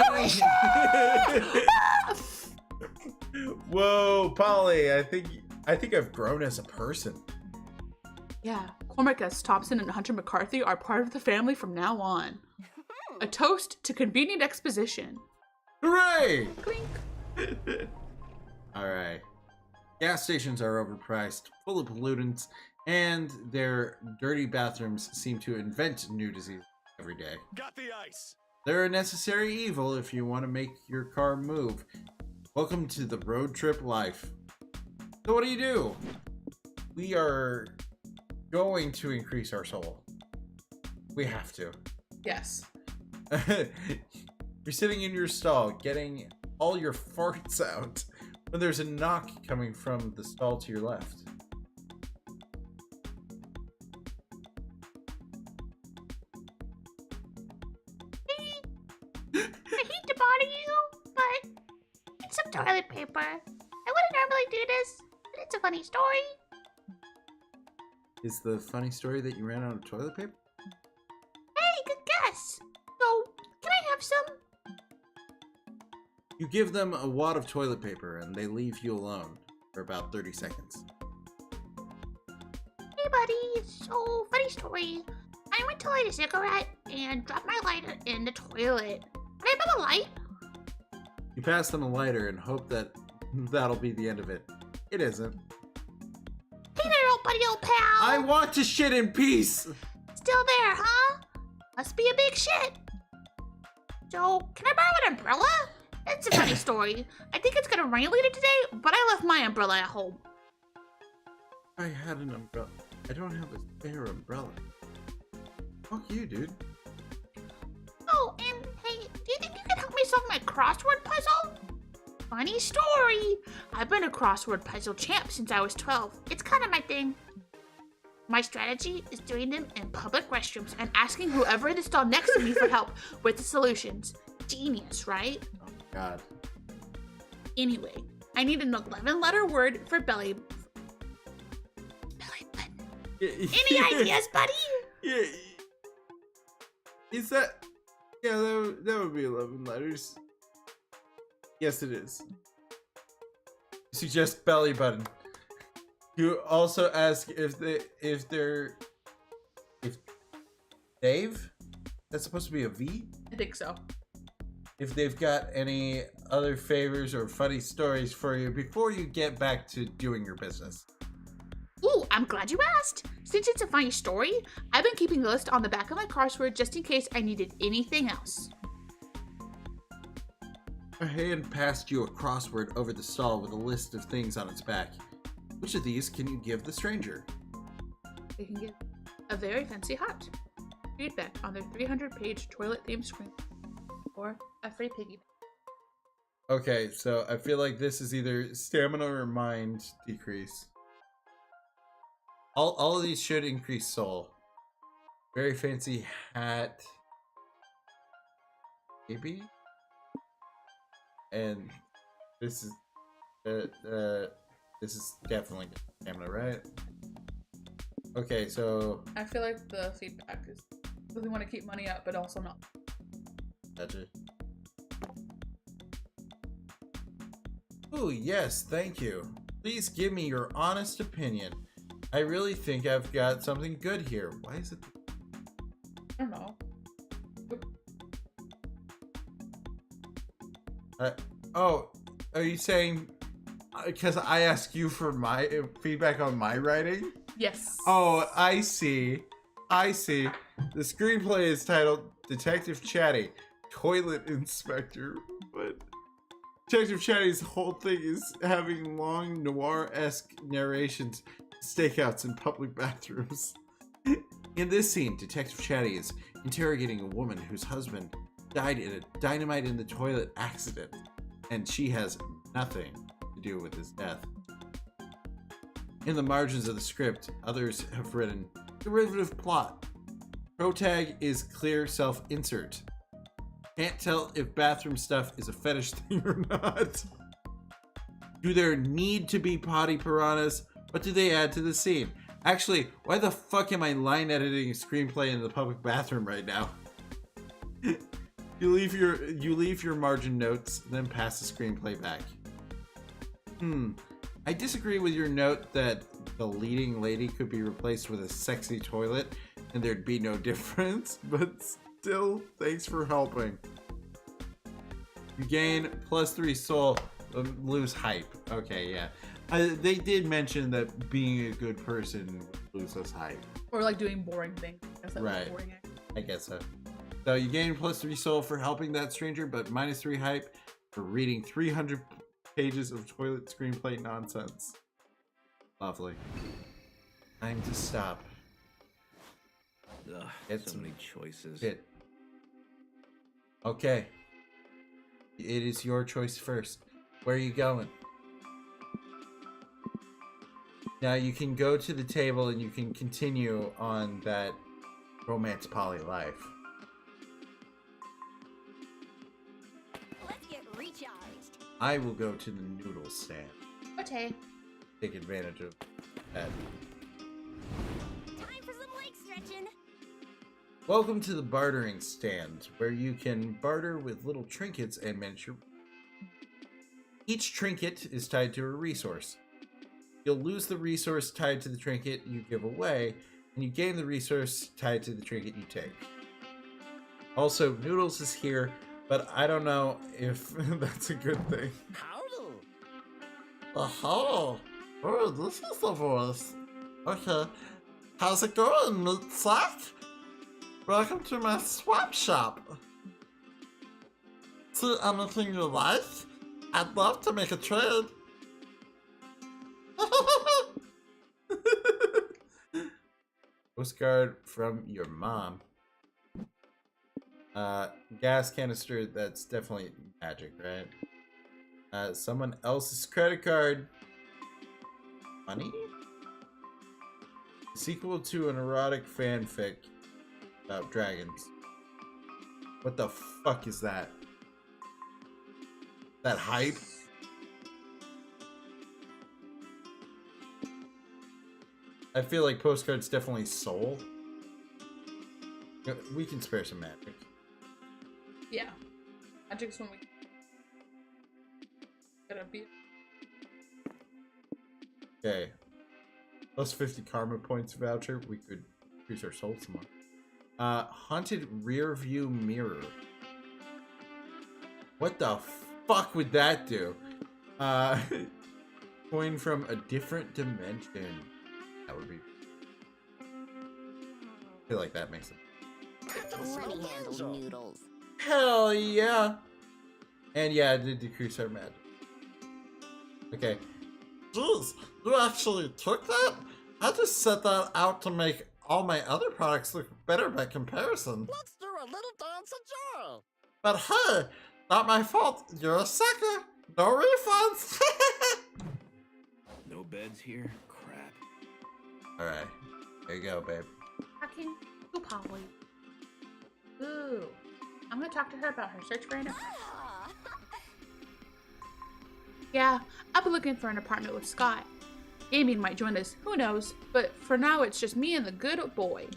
Whoa, Polly, I think I've grown as a person. Yeah, Cormac S. Thompson and Hunter McCarthy are part of the family from now on. A toast to convenient exposition. Hooray! Clink. Alright. Gas stations are overpriced, full of pollutants, and their dirty bathrooms seem to invent new diseases every day. Got the ice. They're a necessary evil if you want to make your car move. Welcome to the road trip life. So what do? We are going to increase our soul. We have to. Yes. You're sitting in your stall, getting all your farts out, when there's a knock coming from the stall to your left. I hate to bother you, but it's some toilet paper. I wouldn't normally do this, but it's a funny story. Is the funny story that you ran out of toilet paper? Hey, good guess. So, can I have some? You give them a wad of toilet paper and they leave you alone for about 30 seconds. Hey, buddy. So, funny story. I went to light a cigarette and dropped my lighter in the toilet. Can I have a light? You You pass them a lighter and hope that that'll be the end of it. It isn't. Hey there, old buddy, old pal. I want to shit in peace! Still there, huh? Must be a big shit. So, can I borrow an umbrella? It's a funny story. I think it's gonna rain later today, but I left my umbrella at home. I had an umbrella. I don't have a spare umbrella. Fuck you, dude. Oh, and hey, do you think you can help me solve my crossword puzzle? Funny story. I've been a crossword puzzle champ since I was 12. It's kind of my thing. My strategy is doing them in public restrooms and asking whoever in the stall next to me for help with the solutions. Genius, right? Oh, God. Anyway, I need an 11-letter word for belly. Belly button. Any ideas, buddy? Yeah. Is that... Yeah, that would be 11 letters. Yes, it is. Suggest belly button. You also ask if Dave? That's supposed to be a V? I think so. If they've got any other favors or funny stories for you before you get back to doing your business. Ooh, I'm glad you asked. Since it's a funny story, I've been keeping a list on the back of my crossword just in case I needed anything else. A hand passed you a crossword over the stall with a list of things on its back. Which of these can you give the stranger? They can get a very fancy hut, feedback on their 300-page toilet-themed screen, or a free piggy bank. Okay, so I feel like this is either stamina or mind decrease. All of these should increase soul. Very fancy hat. Maybe? And this is this is definitely stamina, right? Okay, so I feel like the feedback is really want to keep money up, but also not. gotcha. Oh yes, thank you. Please give me your honest opinion. I really think I've got something good here. Why is it? I don't know. Oh, are you saying because I asked you for my feedback on my writing? Yes. Oh, I see. I see. The screenplay is titled Detective Chatty, Toilet Inspector. But Detective Chatty's whole thing is having long noir-esque narrations, stakeouts in public bathrooms. In this scene, Detective Chatty is interrogating a woman whose husband died in a dynamite in the toilet accident, and she has nothing to do with his death. In the margins of the script, others have written derivative plot. Protag is clear self-insert. Can't tell if bathroom stuff is a fetish thing or not. Do there need to be potty piranhas? What do they add to the scene? Actually, why the fuck am I line editing a screenplay in the public bathroom right now? You leave your margin notes, then pass the screenplay back. I disagree with your note that the leading lady could be replaced with a sexy toilet and there'd be no difference, but still, thanks for helping. You gain +3 soul, lose hype. Okay, yeah. They did mention that being a good person would lose us hype. Or like doing boring things. I guess that was Right. boring. I guess so. So you gain +3 soul for helping that stranger, but -3 hype for reading 300 pages of toilet screenplay nonsense. Lovely. Time to stop. Ugh, It's so many choices. Shit. Okay. It is your choice first. Where are you going? Now you can go to the table and you can continue on that romance poly life. Let's get recharged. I will go to the noodle stand. Okay. Take advantage of that. Time for some leg stretching. Welcome to the bartering stand, where you can barter with little trinkets and miniature. Each trinket is tied to a resource. You'll lose the resource tied to the trinket you give away, and you gain the resource tied to the trinket you take. Also, Noodles is here, but I don't know if that's a good thing. Howdy. Oh, oh, this is the voice. Okay. How's it going, Meat Sack? Welcome to my swap shop. See anything you like? I'd love to make a trade. Postcard from your mom. Gas canister, that's definitely magic, right? Someone else's credit card. Money? Sequel to an erotic fanfic about dragons. What the fuck is that? That hype? I feel like postcards definitely soul. We can spare some magic. Yeah. Magic's when we gotta be. Okay. Plus 50 karma points voucher. We could increase our soul some more. Haunted rear view mirror. What the fuck would that do? Coin from a different dimension. That would be. I feel like that makes it. Money handle noodles. Hell yeah! And yeah, it did decrease our magic. Okay. Jeez, you actually took that? I just set that out to make all my other products look better by comparison. Let's do a little dance of joy. But hey, not my fault. You're a sucker. No refunds. No beds here? Crap. Alright. There you go, babe. Talking to Polly. Ooh. I'm gonna talk to her about her search for an apartment. Ah. Yeah, I've been looking for an apartment with Scott. Damien might join us, who knows? But for now, it's just me and the good boy.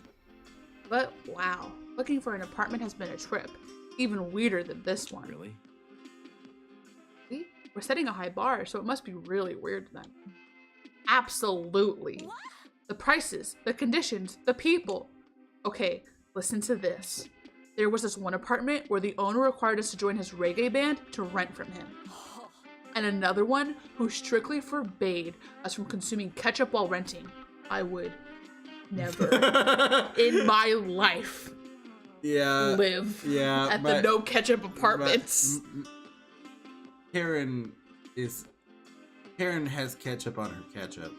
But wow, looking for an apartment has been a trip. Even weirder than this one. Really? See? We're setting a high bar, so it must be really weird then. Absolutely. What? The prices, the conditions, the people. Okay, listen to this. There was this one apartment where the owner required us to join his reggae band to rent from him. And another one who strictly forbade us from consuming ketchup while renting. I would never in my life live at the no ketchup apartments. Karen has ketchup on her ketchup.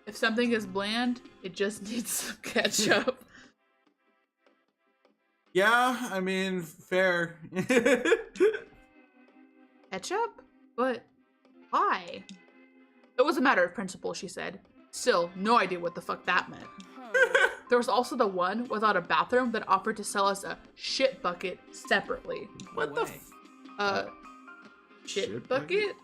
If something is bland, it just needs some ketchup. Yeah, I mean, fair. Ketchup? But why? It was a matter of principle, she said. Still, no idea what the fuck that meant. There was also the one without a bathroom that offered to sell us a shit bucket separately. What No the way. Shit Shit bucket?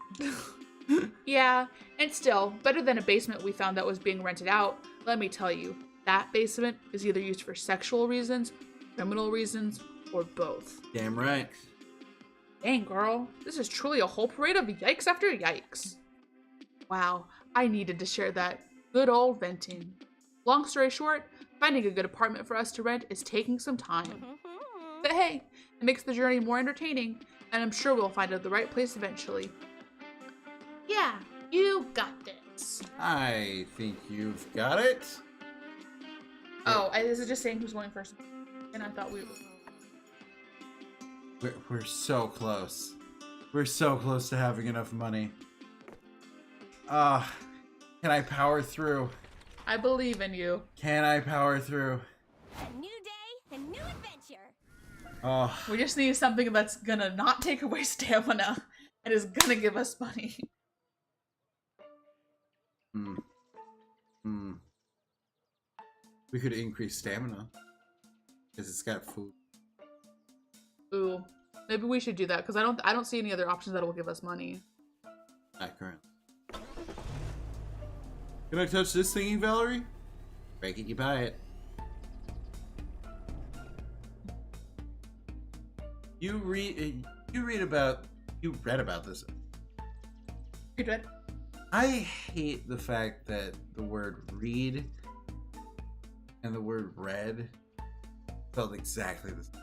Yeah, and still, better than a basement we found that was being rented out. Let me tell you, that basement is either used for sexual reasons, criminal reasons, or both. Damn right. Dang, girl, this is truly a whole parade of yikes after yikes. Wow, I needed to share that good old venting. Long story short, finding a good apartment for us to rent is taking some time. But hey, it makes the journey more entertaining, and I'm sure we'll find the right place eventually. Yeah, you got this. I think you've got it. Oh, this is just saying who's going first. And I thought we were. We're so close. We're so close to having enough money. Can I power through? I believe in you. Can I power through? A new day, a new adventure. Oh, We just need something that's gonna not take away stamina and is gonna give us money. we could increase stamina because it's got food. Ooh, maybe we should do that because I don't see any other options that will give us money. Not currently. Can I touch this thingy, Valerie? Break it, you buy it. You read about this. You did? I hate the fact that the word read and the word read spelled exactly the same.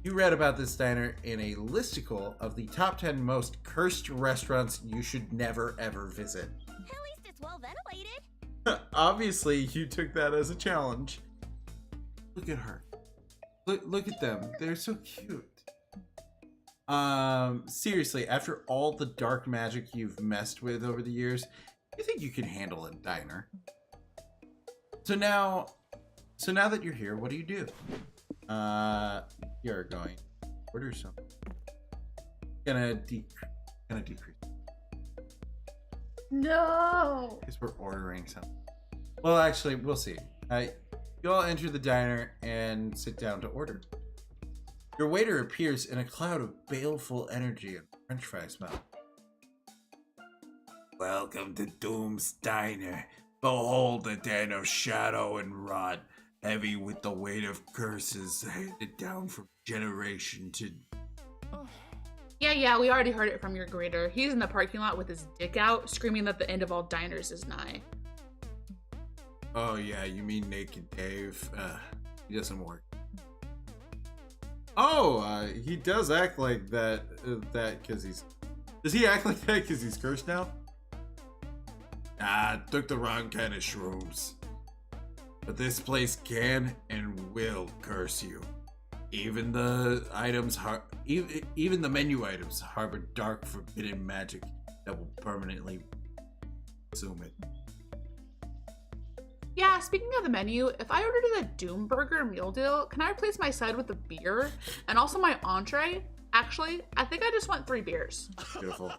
You read about this diner in a listicle of the top 10 most cursed restaurants you should never ever visit. At least it's well ventilated. Obviously, you took that as a challenge. Look at her. Look at them. They're so cute. Seriously, after all the dark magic you've messed with over the years, you think you can handle a diner. So now that you're here, what do? You're going to order something. Gonna decrease. No. Because we're ordering something. Well, actually, we'll see. You all enter the diner and sit down to order. Your waiter appears in a cloud of baleful energy and french fry smell. Welcome to Doom's Diner. Behold the den of shadow and rot, heavy with the weight of curses handed down from generation to... Yeah, we already heard it from your greeter. He's in the parking lot with his dick out, screaming that the end of all diners is nigh. Oh yeah, you mean Naked Dave? He doesn't work. Oh, he does act like that. Because he's... Does he act like that because he's cursed now? Ah, took the wrong kind of shrooms. But this place can and will curse you. Even the items, even the menu items harbor dark, forbidden magic that will permanently consume it. Yeah, speaking of the menu, if I ordered the Doom Burger meal deal, can I replace my side with a beer? And also my entree? Actually, I think I just want 3 beers. Beautiful.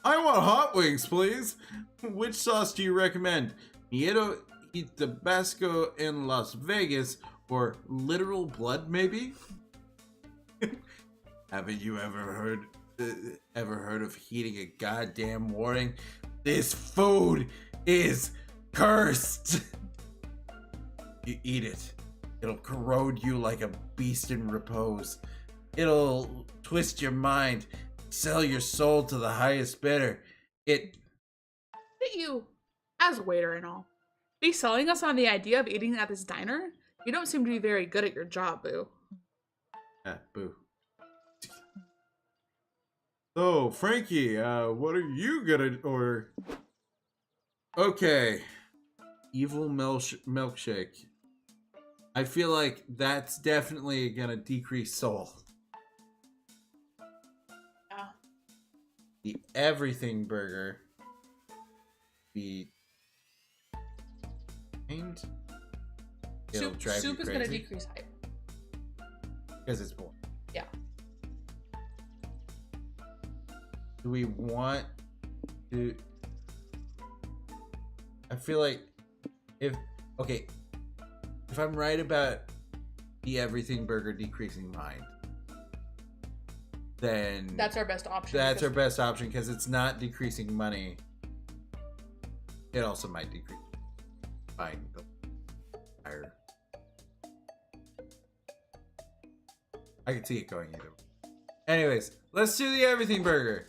I want hot wings, please. Which sauce do you recommend? Nieto y Tabasco in Las Vegas, or literal blood, maybe? Haven't you ever heard of heeding a goddamn warning? This food is cursed. You eat it, it'll corrode you like a beast in repose. It'll twist your mind, sell your soul to the highest bidder. That you, as a waiter and all, be selling us on the idea of eating at this diner? You don't seem to be very good at your job, boo. Boo. So, Frankie, what are you gonna order? Okay. Evil milkshake. I feel like that's definitely gonna decrease soul. Yeah. The everything burger. Be and it'll drive you soup is crazy. gonna decrease hype. Because it's boring. Yeah. Do we want to... I feel like if I'm right about the everything burger decreasing mind, then That's our best option. that's our best option because it's not decreasing money. It also might decrease buying the higher. I can see it going either way. Anyways, let's do the everything burger.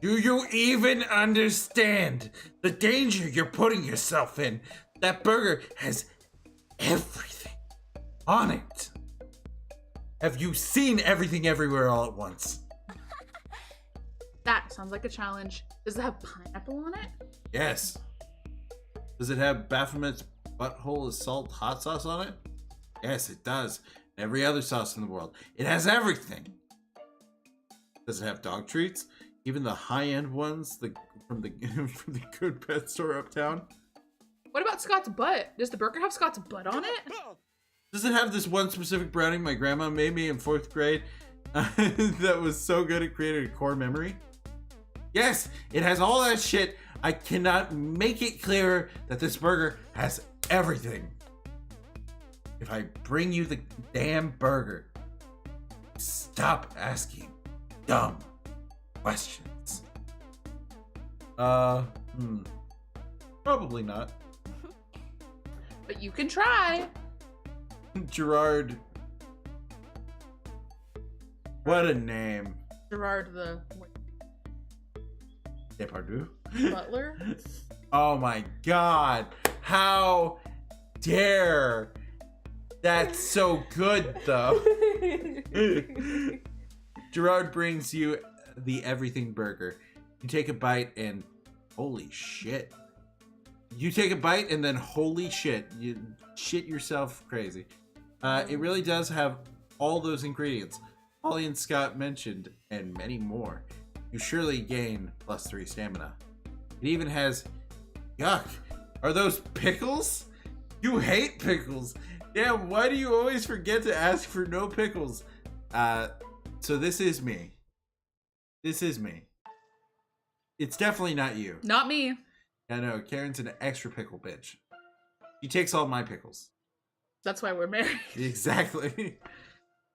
Do you even understand the danger you're putting yourself in? That burger has everything on it. Have you seen everything everywhere all at once? That sounds like a challenge. Does it have pineapple on it? Yes. Does it have Baphomet's butthole assault hot sauce on it? Yes, it does. Every other sauce in the world. It has everything. Does it have dog treats? Even the high-end ones, from the Good Pet Store uptown. What about Scott's butt? Does the burger have Scott's butt on it? Does it have this one specific brownie my grandma made me in 4th grade that was so good it created a core memory? Yes, it has all that shit. I cannot make it clearer that this burger has everything. If I bring you the damn burger, stop asking dumb questions. Probably not. But you can try. Gerard. What a name. Gerard the Depardieu? butler. Oh my god. How dare. That's so good though. Gerard brings you the everything burger. You take a bite and holy shit. You take a bite and then holy shit. You shit yourself crazy. It really does have all those ingredients Holly and Scott mentioned and many more. You surely gain +3 stamina. It even has, yuck, are those pickles? You hate pickles. Yeah, why do you always forget to ask for no pickles? So this is me. This is me. It's definitely not you. Not me. I know, Karen's an extra pickle bitch. She takes all my pickles. That's why we're married. Exactly.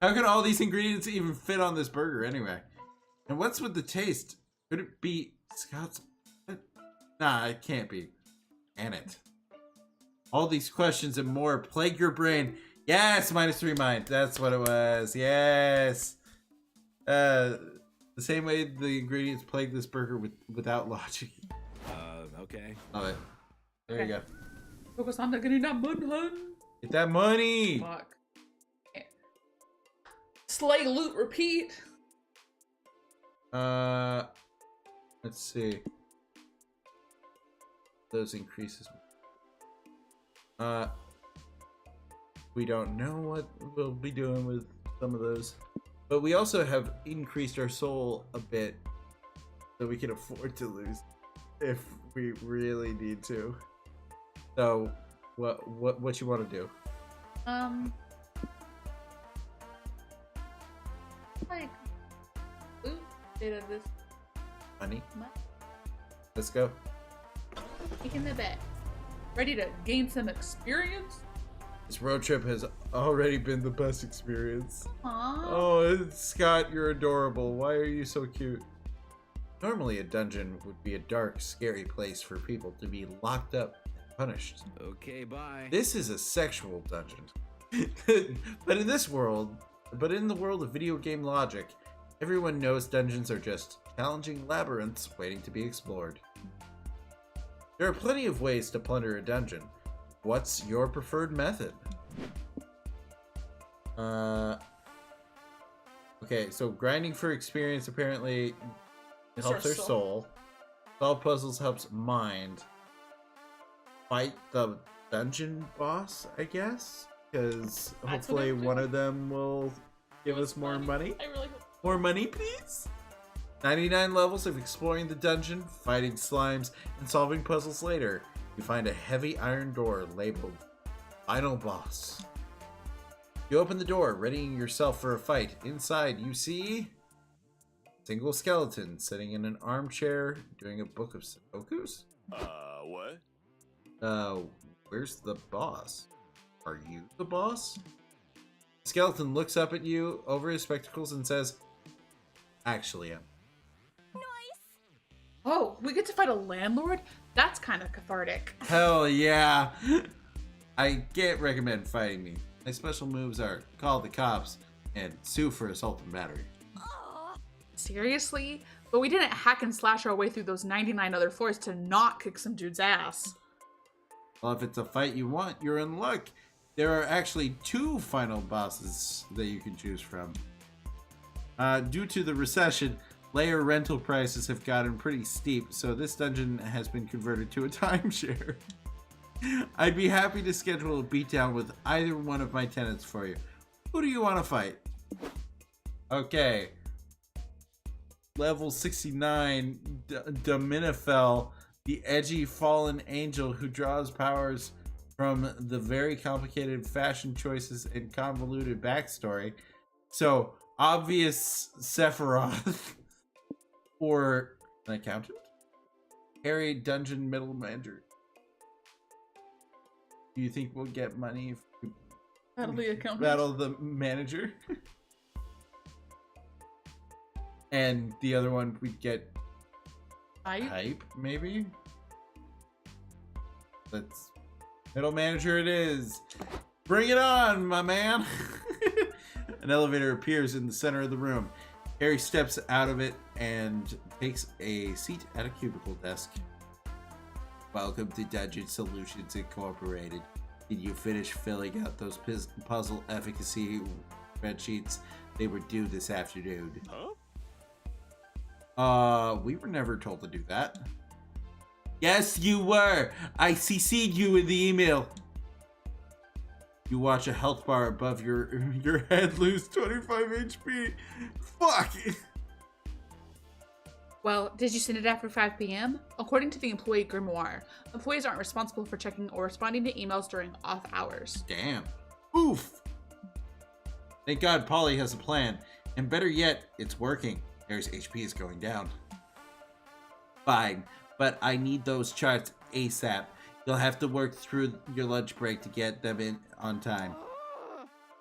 How can all these ingredients even fit on this burger anyway? And what's with the taste? Could it be Scott's? Nah, it can't be. Damn it. All these questions and more plague your brain. Yes, -3 mind. That's what it was. Yes. The same way the ingredients plague this burger without logic. Okay. Love it. There you go. Focus on getting that money. Get that money. Fuck. Slay, loot, repeat. Let's see. Those increases. We don't know what we'll be doing with some of those, but we also have increased our soul a bit, so we can afford to lose if we really need to. So, what you want to do? Like, loot data this. Money. Let's go. Taking the bet. Ready to gain some experience? This road trip has already been the best experience. Aww. Oh, Scott, you're adorable. Why are you so cute? Normally, a dungeon would be a dark, scary place for people to be locked up and punished. Okay, bye. This is a sexual dungeon. But in the world of video game logic, everyone knows dungeons are just challenging labyrinths waiting to be explored. There are plenty of ways to plunder a dungeon. What's your preferred method? Okay, so grinding for experience apparently helps our soul. Solve puzzles helps mind. Fight the dungeon boss, I guess? Because hopefully one of them will give us more money. I really hope. More money, please? 99 levels of exploring the dungeon, fighting slimes, and solving puzzles later. You find a heavy iron door labeled Final Boss. You open the door, readying yourself for a fight. Inside, you see a single skeleton sitting in an armchair doing a book of Sudokus. What? Where's the boss? Are you the boss? The skeleton looks up at you over his spectacles and says, "Actually, I'm." Oh, we get to fight a landlord? That's kind of cathartic. Hell yeah. I can't recommend fighting me. My special moves are call the cops and sue for assault and battery. Seriously? But we didn't hack and slash our way through those 99 other floors to not kick some dude's ass. Well, if it's a fight you want, you're in luck. There are actually 2 final bosses that you can choose from. Due to the recession, layer rental prices have gotten pretty steep, so this dungeon has been converted to a timeshare. I'd be happy to schedule a beatdown with either one of my tenants for you. Who do you want to fight? Okay. Level 69, Dominifel, the edgy fallen angel who draws powers from the very complicated fashion choices and convoluted backstory. So, obvious Sephiroth. Or an accountant? Harry, dungeon middle manager. Do you think we'll get money if we Battle the accountant. battle the manager? And the other one we'd get hype, maybe? Let's middle manager it is. Bring it on, my man. An elevator appears in the center of the room. Harry steps out of it and takes a seat at a cubicle desk. Welcome to Dungeon Solutions Incorporated. Did you finish filling out those puzzle efficacy spreadsheets. They were due this afternoon. Huh? We were never told to do that. Yes, you were. I CC'd you in the email. You watch a health bar above your head lose 25 HP. Fuck. Well, did you send it after 5 p.m.? According to the employee grimoire, employees aren't responsible for checking or responding to emails during off hours. Damn. Oof. Thank God Polly has a plan. And better yet, it's working. Harry's HP is going down. Fine, but I need those charts ASAP. You'll have to work through your lunch break to get them in on time.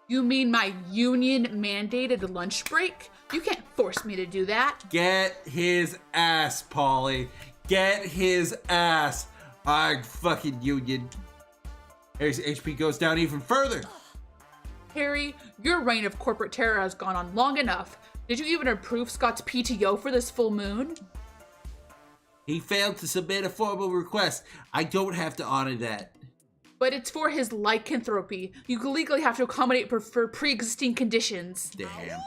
You mean my union-mandated lunch break? You can't force me to do that. Get his ass, Polly. Get his ass. Arg fucking union. Harry's HP goes down even further. Harry, your reign of corporate terror has gone on long enough. Did you even approve Scott's PTO for this full moon? He failed to submit a formal request. I don't have to honor that. But it's for his lycanthropy. You legally have to accommodate for pre-existing conditions. Damn.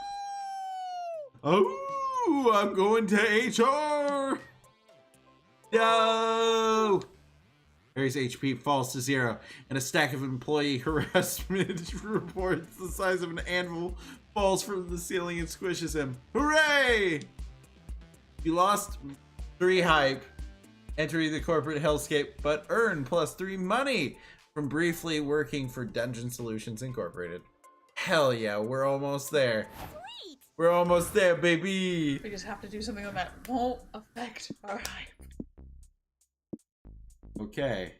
Oh, I'm going to HR. No. Harry's HP falls to 0, and a stack of employee harassment reports the size of an anvil falls from the ceiling and squishes him. Hooray! You lost 3 hype entering the corporate hellscape, but earn +3 money from briefly working for Dungeon Solutions Incorporated. Hell yeah, we're almost there. Sweet! We're almost there, baby. We just have to do something that won't affect our hype. Okay.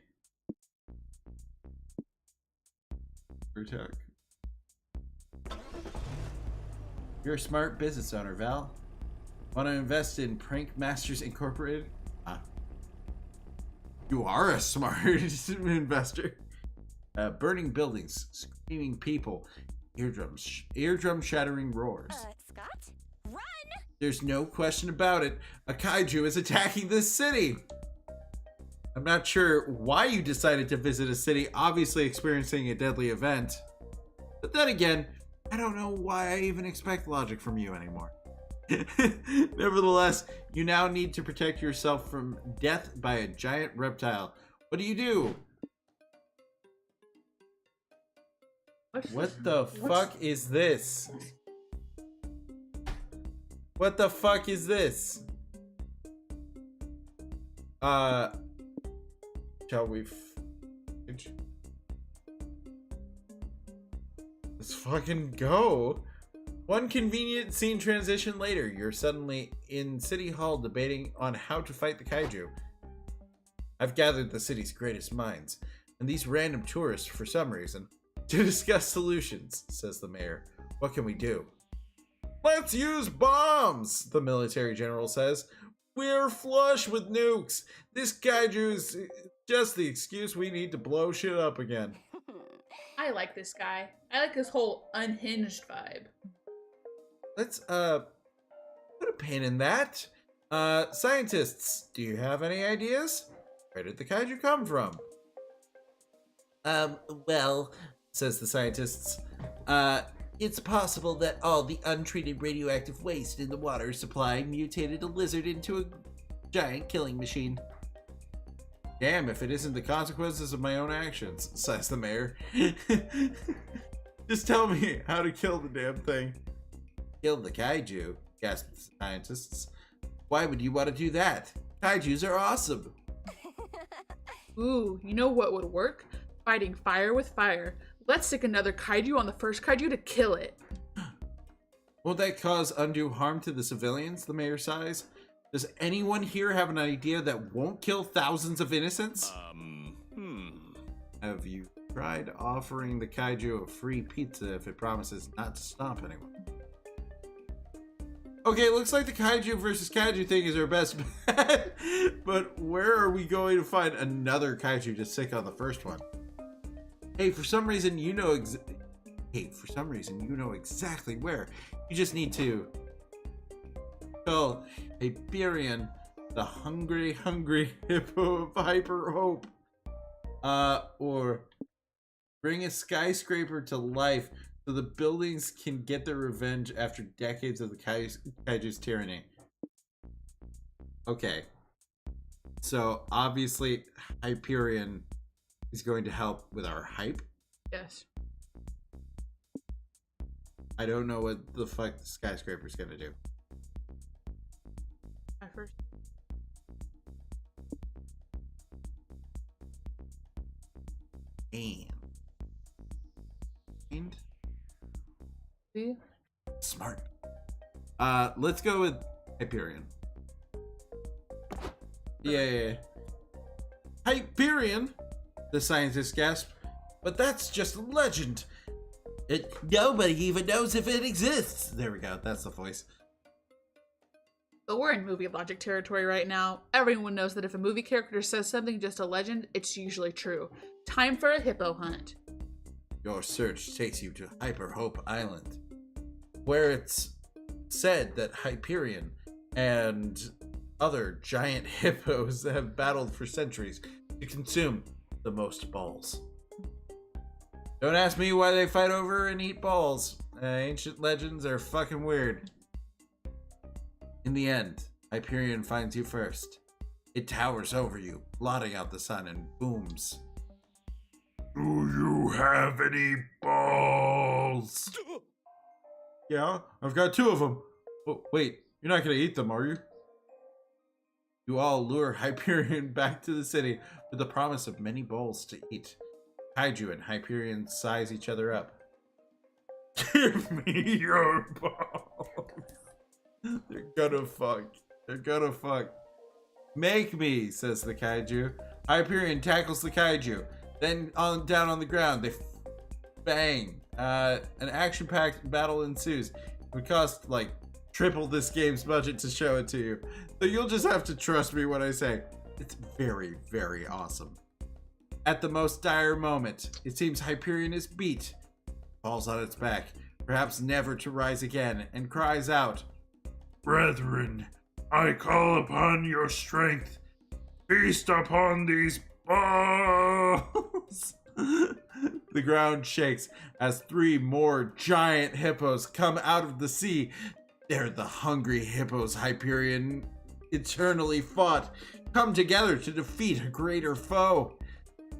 Protect. You're a smart business owner, Val. Want to invest in Prank Masters Incorporated? Huh? You are a smart investor. Burning buildings, screaming people, eardrum shattering roars. Scott? Run! There's no question about it. A kaiju is attacking this city. I'm not sure why you decided to visit a city obviously experiencing a deadly event. But then again, I don't know why I even expect logic from you anymore. Nevertheless, you now need to protect yourself from death by a giant reptile. What do? What the fuck is this? What the fuck is this? Shall we let's fucking go. One convenient scene transition later, you're suddenly in City Hall debating on how to fight the kaiju. I've gathered the city's greatest minds, and these random tourists for some reason, to discuss solutions, says the mayor. What can we do? Let's use bombs, the military general says. We're flush with nukes. This kaiju's just the excuse we need to blow shit up again. I like this guy. I like his whole unhinged vibe. Let's put a pin in that. Scientists, do you have any ideas? Where did the kaiju come from? Well, says the scientists, it's possible that all the untreated radioactive waste in the water supply mutated a lizard into a giant killing machine. Damn, if it isn't the consequences of my own actions, sighs the mayor. Just tell me how to kill the damn thing. Kill the kaiju, gasped the scientists. Why would you want to do that? Kaijus are awesome. Ooh, you know what would work? Fighting fire with fire. Let's stick another kaiju on the first kaiju to kill it. Won't that cause undue harm to the civilians, the mayor sighs? Does anyone here have an idea that won't kill thousands of innocents? Have you tried offering the kaiju a free pizza if it promises not to stomp anyone? Okay, looks like the kaiju versus kaiju thing is our best bet. But where are we going to find another kaiju to stick on the first one? Hey, for some reason you know exactly where. You just need to tell Hyperion, the hungry hippo of hyper hope. Or bring a skyscraper to life so the buildings can get their revenge after decades of the kaiju's tyranny. Okay. So obviously Hyperion is going to help with our hype. Yes. I don't know what the fuck the skyscraper's gonna do. My first. And See? smart. Let's go with Hyperion. Yeah. Hyperion, the scientist gasped. But that's just a legend. Nobody even knows if it exists. There we go. That's the voice. But we're in movie logic territory right now. Everyone knows that if a movie character says something just a legend, it's usually true. Time for a hippo hunt. Your search takes you to Hyper Hope Island, where it's said that Hyperion and other giant hippos have battled for centuries to consume the most balls. Don't ask me why they fight over and eat balls. Ancient legends are fucking weird. In the end, Hyperion finds you first. It towers over you, blotting out the sun, and booms. Do you have any balls? Yeah, I've got 2 of them. Oh, wait, you're not gonna eat them, are you? You all lure Hyperion back to the city with the promise of many balls to eat. Kaiju and Hyperion size each other up. Give me your balls. They're gonna fuck. They're gonna fuck. Make me, says the Kaiju. Hyperion tackles the Kaiju. Then down on the ground, they bang. An action-packed battle ensues. It would cost like triple this game's budget to show it to you. So you'll just have to trust me when I say it's very, very awesome. At the most dire moment, it seems Hyperion is beat, falls on its back, perhaps never to rise again, and cries out, Brethren, I call upon your strength. Feast upon these balls. The ground shakes as 3 more giant hippos come out of the sea. They're the hungry hippos Hyperion eternally fought, come together to defeat a greater foe.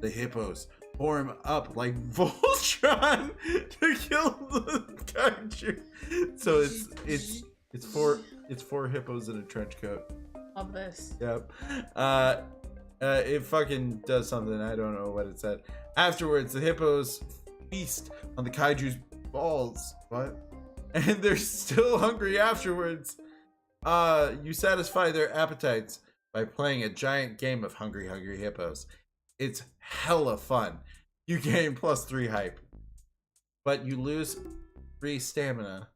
The hippos form up like Voltron to kill the kaiju. So it's four hippos in a trench coat. Love this. Yep. It fucking does something. I don't know what it said. Afterwards, the hippos feast on the kaiju's balls. What? And they're still hungry afterwards. You satisfy their appetites by playing a giant game of Hungry Hungry Hippos. It's hella fun. You gain +3 hype. But you lose 3 stamina.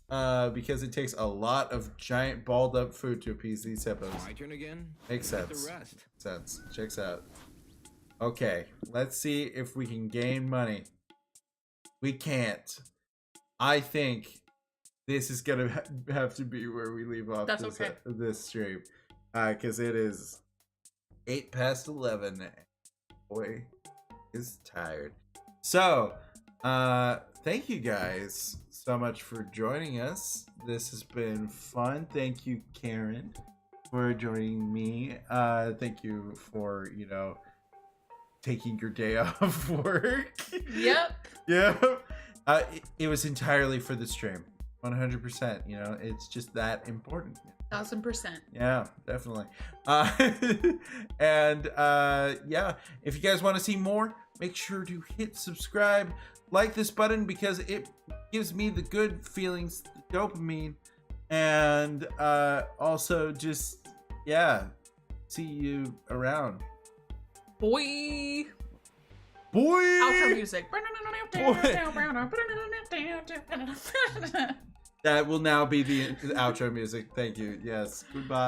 Because it takes a lot of giant balled up food to appease these hippos. My turn again? Makes Get the sense. rest. Sense. Checks out. Okay, let's see if we can gain money. We can't. I think this is gonna have to be where we leave off. That's okay. This stream, because it is 8 past 11. Boy is tired. So, thank you guys so much for joining us. This has been fun. Thank you, Karen, for joining me. Thank you for, taking your day off work. Yep. Yep. It was entirely for the stream. 100%. It's just that important. 1000%. Yeah, definitely. And yeah, if you guys want to see more, make sure to hit subscribe, like this button, because it gives me the good feelings, the dopamine, and also just, yeah, see you around. Boy. Boy! Outro music. That will now be the outro music. Thank you. Yes. Goodbye.